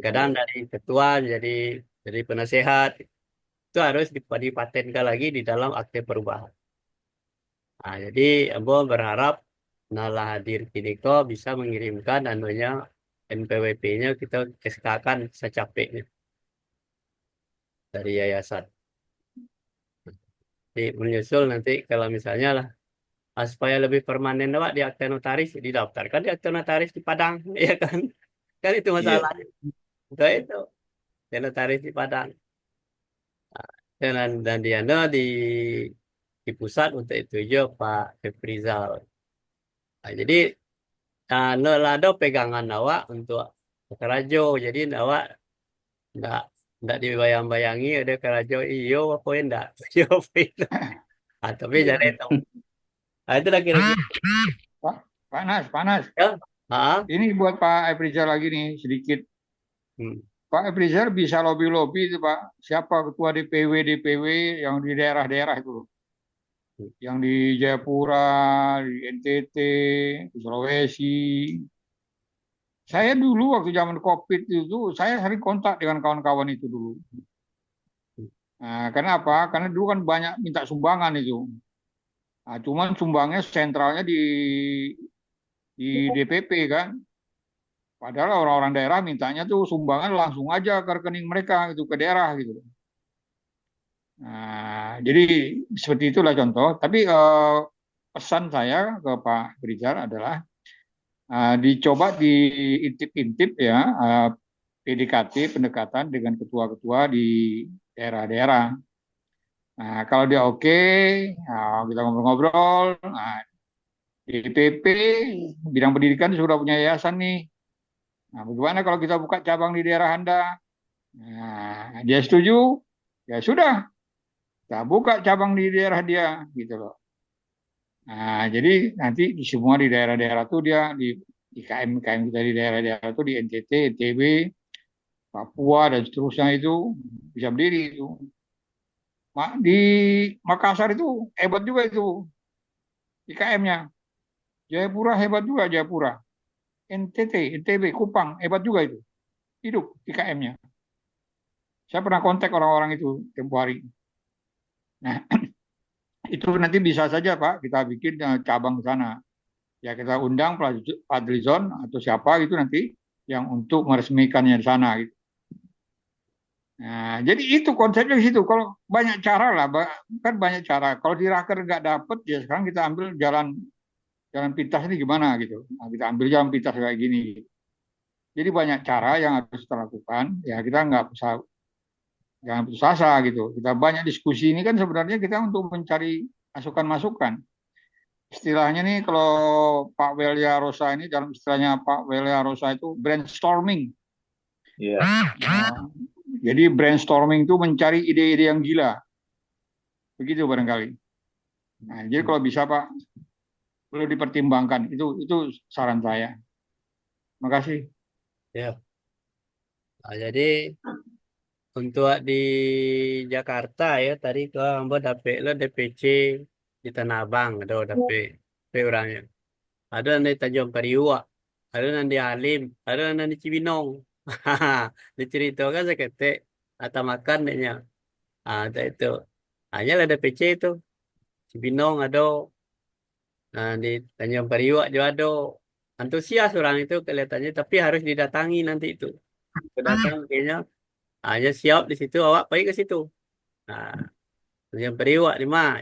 S2: Kadang dari ketua jadi penasehat itu harus dipatenkan lagi di dalam akte perubahan. Nah, jadi Ambo berharap Nala hadir kini kok bisa mengirimkan NPWP-nya kita SK-kan secapeknya dari yayasan. Menyusul nanti kalau misalnya lah supaya lebih permanen Pak di akte notaris didaftarkan di akte notaris di Padang ya kan kan itu masalahnya itu akte notaris di Padang dan Diana di pusat untuk itu juga Pak Efrizal. Nah, jadi ada pegangan awak untuk Kerajo jadi awak enggak dibayang-bayangi ada Kerajo iyo apa enggak iyo apa itu tapi jadi itu. Nah, itu lah kira-kira.
S1: Panas.
S2: Ya.
S1: Ini buat Pak Efrizal lagi nih sedikit Pak Efrizer bisa lobby-lobby itu Pak. Siapa ketua DPW yang di daerah-daerah itu loh. Yang di Jayapura, di NTT, di Sulawesi. Saya dulu waktu zaman COVID itu, saya sering kontak dengan kawan-kawan itu dulu. Nah, karena apa? Karena dulu kan banyak minta sumbangan itu. Nah, cuman sumbangnya sentralnya di DPP kan. Padahal orang-orang daerah mintanya tuh sumbangan langsung aja ke rekening mereka itu ke daerah gitu. Nah, jadi seperti itulah contoh. Tapi pesan saya ke Pak Brizal adalah dicoba diintip-intip ya PDKT pendekatan dengan ketua-ketua di daerah-daerah. Nah, kalau dia oke, nah, kita ngobrol-ngobrol. Nah, DPP bidang pendidikan sudah punya yayasan nih. Nah, bagaimana kalau kita buka cabang di daerah Anda? Nah, dia setuju, ya sudah, kita buka cabang di daerah dia, gitu loh. Nah, jadi nanti di semua di daerah-daerah tuh dia di IKM-IKM kita di daerah-daerah tuh di NTT, NTB, Papua dan seterusnya itu bisa berdiri itu. Di Makassar itu hebat juga itu IKM-nya. Jayapura hebat juga Jayapura. NTT, NTB, Kupang hebat juga itu. Hidup IKM-nya. Saya pernah kontak orang-orang itu tempo hari. Nah, itu nanti bisa saja Pak kita bikin cabang di sana. Ya kita undang Fadlizon atau siapa gitu nanti yang untuk meresmikannya di sana gitu. Nah, jadi itu konsepnya di situ. Kalau banyak cara lah, kan banyak cara. Kalau di Raker nggak dapet, ya sekarang kita ambil jalan pintas ini gimana gitu. Nah, kita ambil jalan pintas kayak gini. Jadi banyak cara yang harus kita lakukan. Ya kita nggak usah jangan putus asa gitu. Kita banyak diskusi ini kan sebenarnya kita untuk mencari masukan-masukan. Istilahnya nih kalau Pak Welia Rosa ini dalam istilahnya Pak Welia Rosa itu brainstorming.
S3: Iya.
S1: Nah, jadi brainstorming itu mencari ide-ide yang gila. Begitu barangkali. Nah, jadi kalau bisa Pak perlu dipertimbangkan. Itu saran saya. Terima kasih.
S2: Ya. Nah, jadi untuk di Jakarta ya tadi ke ambo dapet lo DPC di Tanah Abang ada dapet orangnya. Ada yang di Tanjung Priok, ada yang di Halim, ada yang di Cibinong. Diceritakan saya kata atau makan dehnya. Ada itu. Hanya ada PC itu. Cibinong ada. Nah, di Tanjung Priok juga ada. Antusias orang itu kelihatannya, tapi harus didatangi nanti itu. Datang kayaknya hanya siap di situ, awak pergi ke situ. Nah, Tanjung Priok di mana?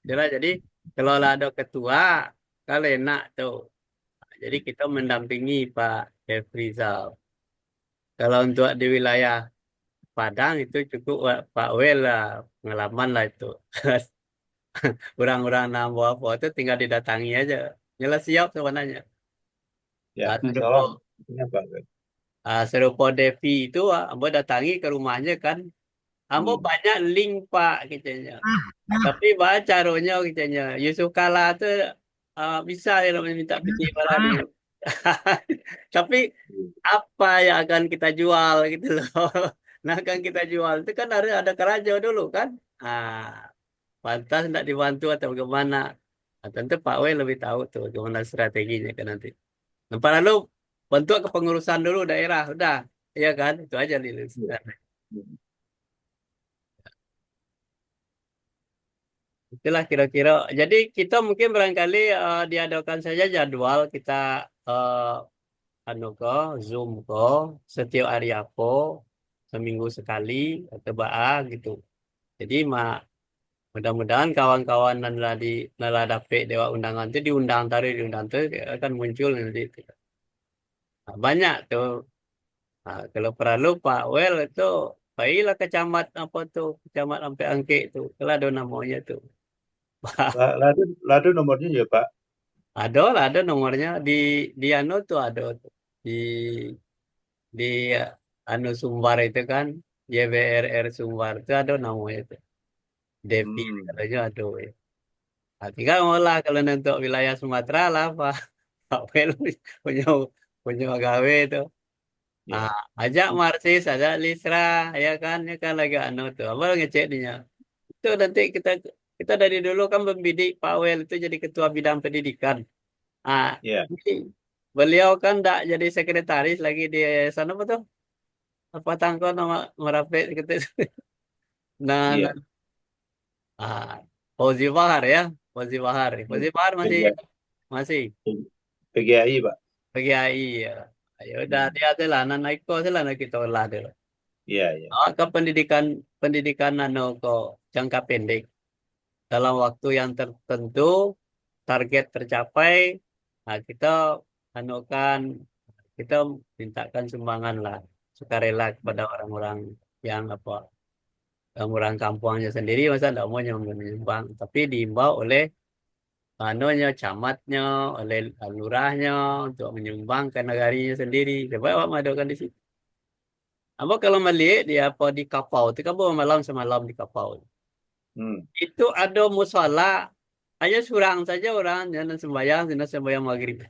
S2: Jadi kalau ada ketua, kalau enak tuh. Jadi kita mendampingi Pak Efrizal. Kalau untuk di wilayah Padang itu cukup Pak Wel lah, pengalaman lah itu. Orang-orang nambah apa itu tinggal didatangi aja. Jelas siap sebenarnya.
S3: Ya, insya
S2: Serupa,
S3: Allah. Kenapa?
S2: serupa Devi itu, Ambo datangi ke rumahnya kan. Ambo banyak link Pak kitanya. Tapi baca caranya kitanya. Yusuf Kala tuh bisa ya minta PT Baladi. Tapi apa yang akan kita jual gitu loh. Nah, akan kita jual itu kan harus ada keraja dulu kan. Pantas tidak dibantu atau bagaimana. Nah, tentu Pak W lebih tahu tuh bagaimana strateginya kan nanti. Nah, lalu bentuk kepengurusan dulu daerah, udah, iya kan? Itu aja nih. Itulah kira-kira. Jadi kita mungkin barangkali diadakan saja jadwal kita eh, ko Zoom ko setiap hari apa seminggu sekali atau gitu. Jadi mudah-mudahan kawan-kawan nala dapet dewa undangan itu diundang diundang tuh akan muncul nanti. Nah, banyak tuh. Nah, kalau perlu Pak Wel itu baiklah kecamat apa tuh kecamat sampai angke itu. Kalau ada namanya tuh.
S3: Lado nomornya ya Pak.
S2: Ada lah, ada nomornya di anu tuh ada tuh. Di anu Sumbar itu kan JBRR Sumbar itu ada namanya itu. Devi katanya ada ya. Nah, tinggal ngolah kalau untuk wilayah Sumatera lah Pak Pak Wel punya punya gawe itu.
S3: Ya.
S2: Ajak Marsis, ajak Lisra, ya kan lagi tuh. Abang ngecek dia. Itu nanti kita dari dulu kan membidik Pak Wel itu jadi ketua bidang pendidikan. Ah,
S3: Ya.
S2: ini beliau kan tidak jadi sekretaris lagi di sana apa tuh? Apa tangkon nama Merapet gitu. Nah,
S3: Iya.
S2: ah, Fauzi Bahar ya, Fauzi Bahar. Fauzi Bahar masih
S3: PGI,
S2: masih
S3: PGI, Pak.
S2: PGI ya. Ayo udah
S3: Hmm.
S2: dia adalah anak naik kok lah nak kita olah dulu.
S3: Iya, iya.
S2: Ke pendidikan pendidikan kok jangka pendek dalam waktu yang tertentu target tercapai, nah kita anukan kita mintakan sumbangan lah sukarela kepada orang-orang yang apa orang kampungnya sendiri masa tidak mau menyumbang tapi diimbau oleh camatnya oleh lurahnya untuk menyumbang ke negarinya sendiri coba awak madukan di situ apa kalau melihat dia apa di kapau itu kan bawa malam semalam di kapau
S3: Hmm.
S2: itu ada musola hanya surang saja orang jangan sembahyang maghrib.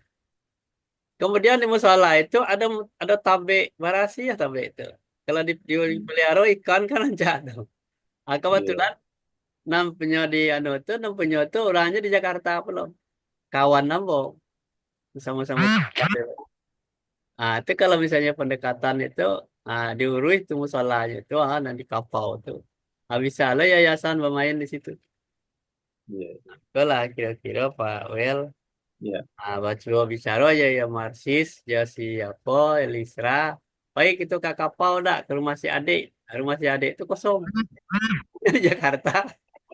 S2: Kemudian di musola itu ada tabe barasi ya tabe itu. Kalau dipelihara ikan kan jatuh. Ah,
S3: Iya.
S2: kebetulan nampaknya di itu nampaknya itu orangnya di Jakarta belum. Kawan nambo sama-sama. Itu kalau misalnya pendekatan itu diurus itu musolanya itu nanti kapau tuh. Bisa lah yayasan bermain di situ.
S3: Iya.
S2: Itulah kira-kira Pak Wel.
S3: Iya.
S2: Baca bicara aja ya Marsis, ya siapa, Elisra. Baik itu kakak Pau dah ke rumah si adik. Rumah si adik itu kosong di Jakarta.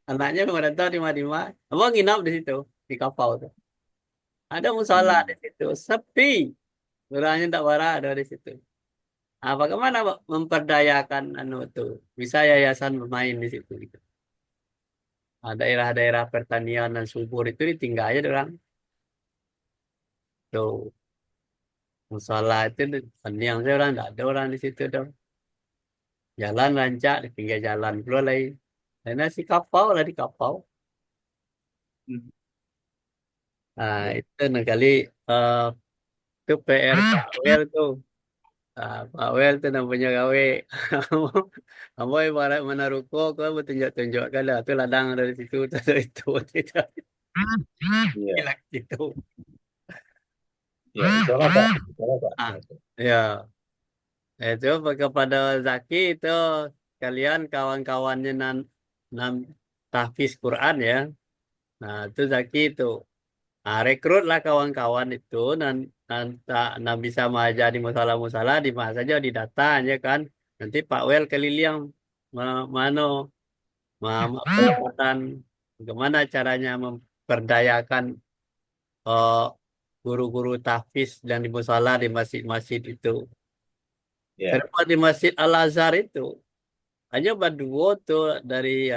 S2: Anaknya merantau di Madima. Abang nginap di situ di kapau tuh. Ada musola di
S3: Hmm.
S2: situ, sepi. Orangnya tak barah ada di situ. Bagaimana Pak, memperdayakan tuh? Bisa yayasan bermain di situ gitu. Daerah-daerah pertanian dan subur itu ditinggal aja orang. Tuh. Musola itu yang saya orang nggak ada orang di situ dong. Jalan lancar di pinggir jalan pula lagi. Karena si kapau lah di kapau.
S3: Iya.
S2: Itu kali eh, itu PR Pak Wel tuh. Pak Wel tuh namanya gawe. Kamu ibarat mana ruko, kau bertunjuk-tunjuk kan lah. Tuh ladang dari situ, tuh itu, itu,
S3: Iya.
S2: bilang gitu.
S3: Iya. Insya Allah, Pak. Insya Allah, Pak.
S2: Ah, ya. Itu kepada Zaki itu kalian kawan-kawannya nan tahfiz Quran ya. Nah, itu Zaki itu. Rekrutlah kawan-kawan itu dan bisa mengajar di musola-musola di mana saja di data aja kan. Nanti Pak Wel keliling mana pendapatan bagaimana caranya memperdayakan eh, guru-guru tahfiz dan di musola di masjid-masjid itu.
S3: Iya.
S2: Kenapa di Masjid Al Azhar itu hanya berdua tuh dari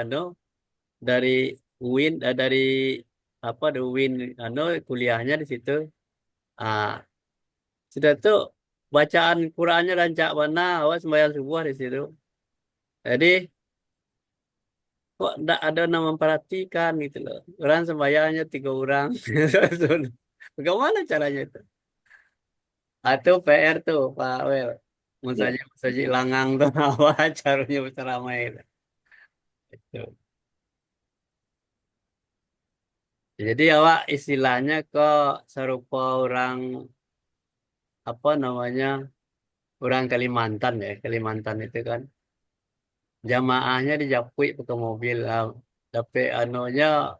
S2: UIN dari apa the UIN kuliahnya di situ. Ah, sudah tuh bacaan Qurannya rancak mana, awas sembahyang subuh di situ. Jadi kok tidak ada yang memperhatikan gitu loh. Orang sembahyangnya 3 orang. Bagaimana caranya itu? Atau PR tuh Pak Wel.
S3: Iya.
S2: Musajik langang tuh apa caranya besar ramai itu. Itu. Jadi awak istilahnya kok serupa orang apa namanya orang Kalimantan ya Kalimantan itu kan jamaahnya dijapui pakai mobil tapi anunya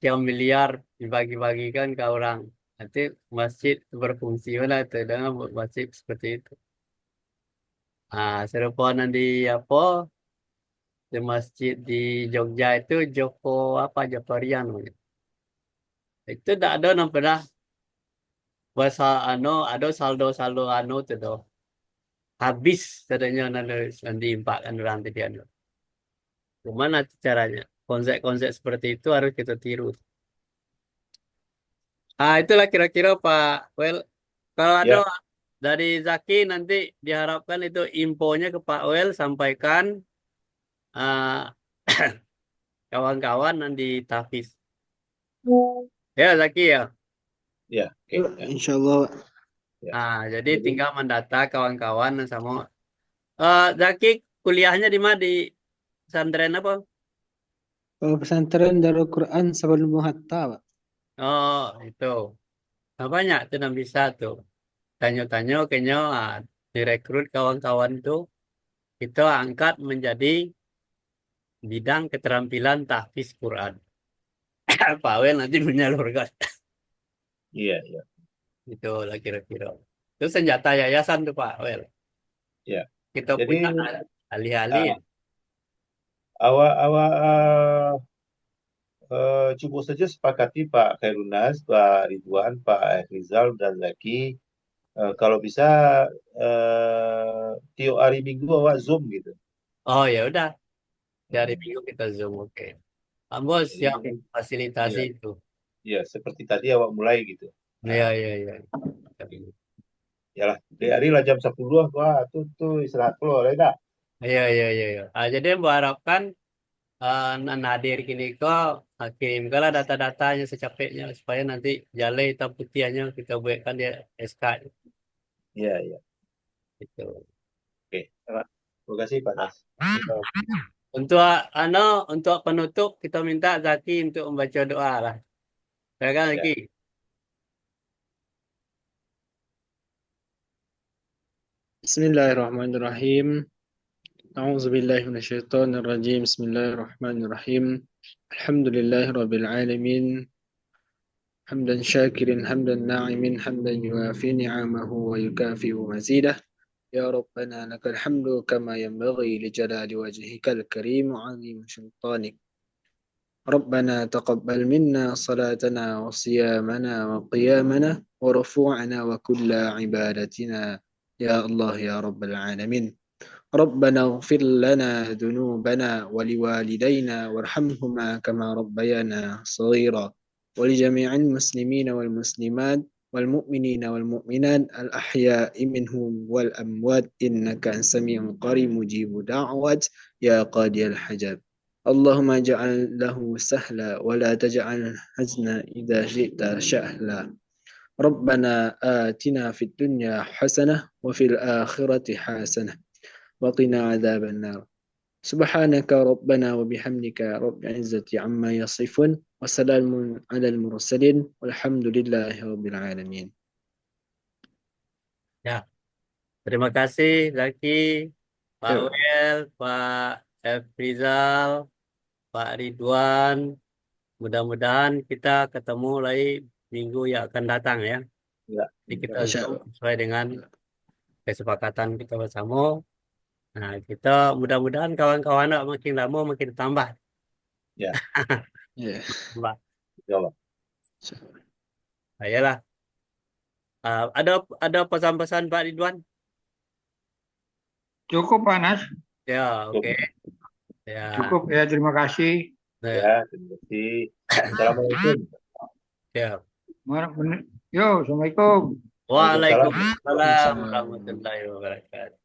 S2: 3 miliar dibagi-bagikan ke orang nanti masjid berfungsi mana itu dengan masjid seperti itu serupa nanti apa di masjid di Jogja itu Joko apa Jokorian namanya. Itu tidak ada yang pernah bahasa ada saldo-saldo itu tuh habis katanya nanti impakkan orang tadi gimana caranya konsep-konsep seperti itu harus kita tiru. Itulah kira-kira Pak Well. Kalau ada
S3: Ya.
S2: dari Zaki nanti diharapkan itu infonya ke Pak Well sampaikan ah, kawan-kawan nanti Tafis. Ya Zaki ya.
S3: Ya. Oke. Ya.
S4: Insyaallah.
S3: Ya.
S2: Jadi
S3: Jadi
S2: tinggal mendata kawan-kawan sama. Zaki kuliahnya di mana, di pesantren apa?
S4: Kalau pesantren Darul Quran sebelum Hatta, Pak.
S2: Oh, itu. Nah, banyak tuh yang bisa tuh. Tanya-tanya kayaknya direkrut kawan-kawan tuh kita angkat menjadi bidang keterampilan tahfiz Quran. Pak Wel nanti menyalurkan.
S3: iya, iya,
S2: Itu lah kira-kira. Itu senjata yayasan tuh Pak Wel.
S3: iya.
S2: Kita
S3: Jadi
S2: punya ahli-ahli ya.
S3: uh, awak cuba saja sepakati Pak Khairunas, Pak Ridwan, Pak Rizal dan Zaki. Kalau bisa tiap hari Minggu awak Zoom gitu.
S2: Oh ya udah, dari
S3: Hmm.
S2: minggu kita Zoom, oke. Bos
S3: Jadi
S2: siap
S3: mungkin
S2: fasilitasi
S3: ya,
S2: itu.
S3: ya seperti tadi awak mulai gitu.
S2: Iya,
S3: Nah,
S2: iya, iya.
S3: ya lah, di hari lah jam 10 wah tuh istirahat keluar ya tak?
S2: Iya, iya, iya, iya. Jadi mengharapkan Nadir kini kok kirim kalau data-datanya secapeknya supaya nanti jalai hitam putihnya kita buatkan dia SK
S3: Iya, iya.
S2: gitu.
S3: Oke. Terima kasih Pak Das.
S2: Untuk untuk penutup kita minta Zaki untuk membaca doa lah. Silakan Zaki.
S3: Ya.
S4: Bismillahirrahmanirrahim. أعوذ بالله من الشيطان الرجيم بسم الله الرحمن الرحيم الحمد لله رب العالمين حمدا شاكرا حمدا ناعما حمدا يوافي نعمه ويكافئ مزيده يا ربنا لك الحمد كما ينبغي لجلال وجهك الكريم وعظيم سلطانك ربنا تقبل منا صلاتنا وصيامنا وقيامنا ورفوعنا وكل عبادتنا يا الله يا رب العالمين ربنا اغفر لنا ذنوبنا ولوالدينا وارحمهما كما ربيانا صغيرا ولجميع المسلمين والمسلمات والمؤمنين والمؤمنات الأحياء منهم والأموات إنك سميع قريب مجيب دعوات يا قاضي الحجاب اللهم اجعل له سهلا ولا تجعل حزنا إذا شئت شهلا ربنا آتنا في الدنيا حسنة وفي الآخرة حسنة وقنا عذاب النار سبحانك ربنا وبحمدك رب العزة عما يصفون وسلام على المرسلين والحمد لله رب العالمين.
S2: Ya, terima kasih Zaki, Pak
S4: Ya,
S2: Wel, Pak Rizal, Pak Ridwan. Mudah-mudahan kita ketemu lagi minggu yang akan datang ya.
S3: Ya.
S2: Jadi kita
S4: insya
S2: Zoom
S4: Allah.
S2: sesuai dengan kesepakatan kita bersama. Nah, kita mudah-mudahan kawan-kawan makin lama makin tambah.
S3: Ya.
S4: Ya,
S2: Tambah.
S3: Ya Allah.
S4: insya Allah.
S2: Ayolah. Ada pesan-pesan Pak Ridwan?
S1: Cukup Panas,
S2: Ya, oke.
S3: Cukup.
S2: Ya,
S1: cukup ya. Terima kasih.
S2: ya,
S3: Ya, terima kasih. Assalamualaikum.
S2: ya.
S1: Yo, Assalamualaikum.
S3: Waalaikumsalam.
S2: Waalaikumsalam
S4: Waalaikumsalam.
S2: warahmatullahi wabarakatuh.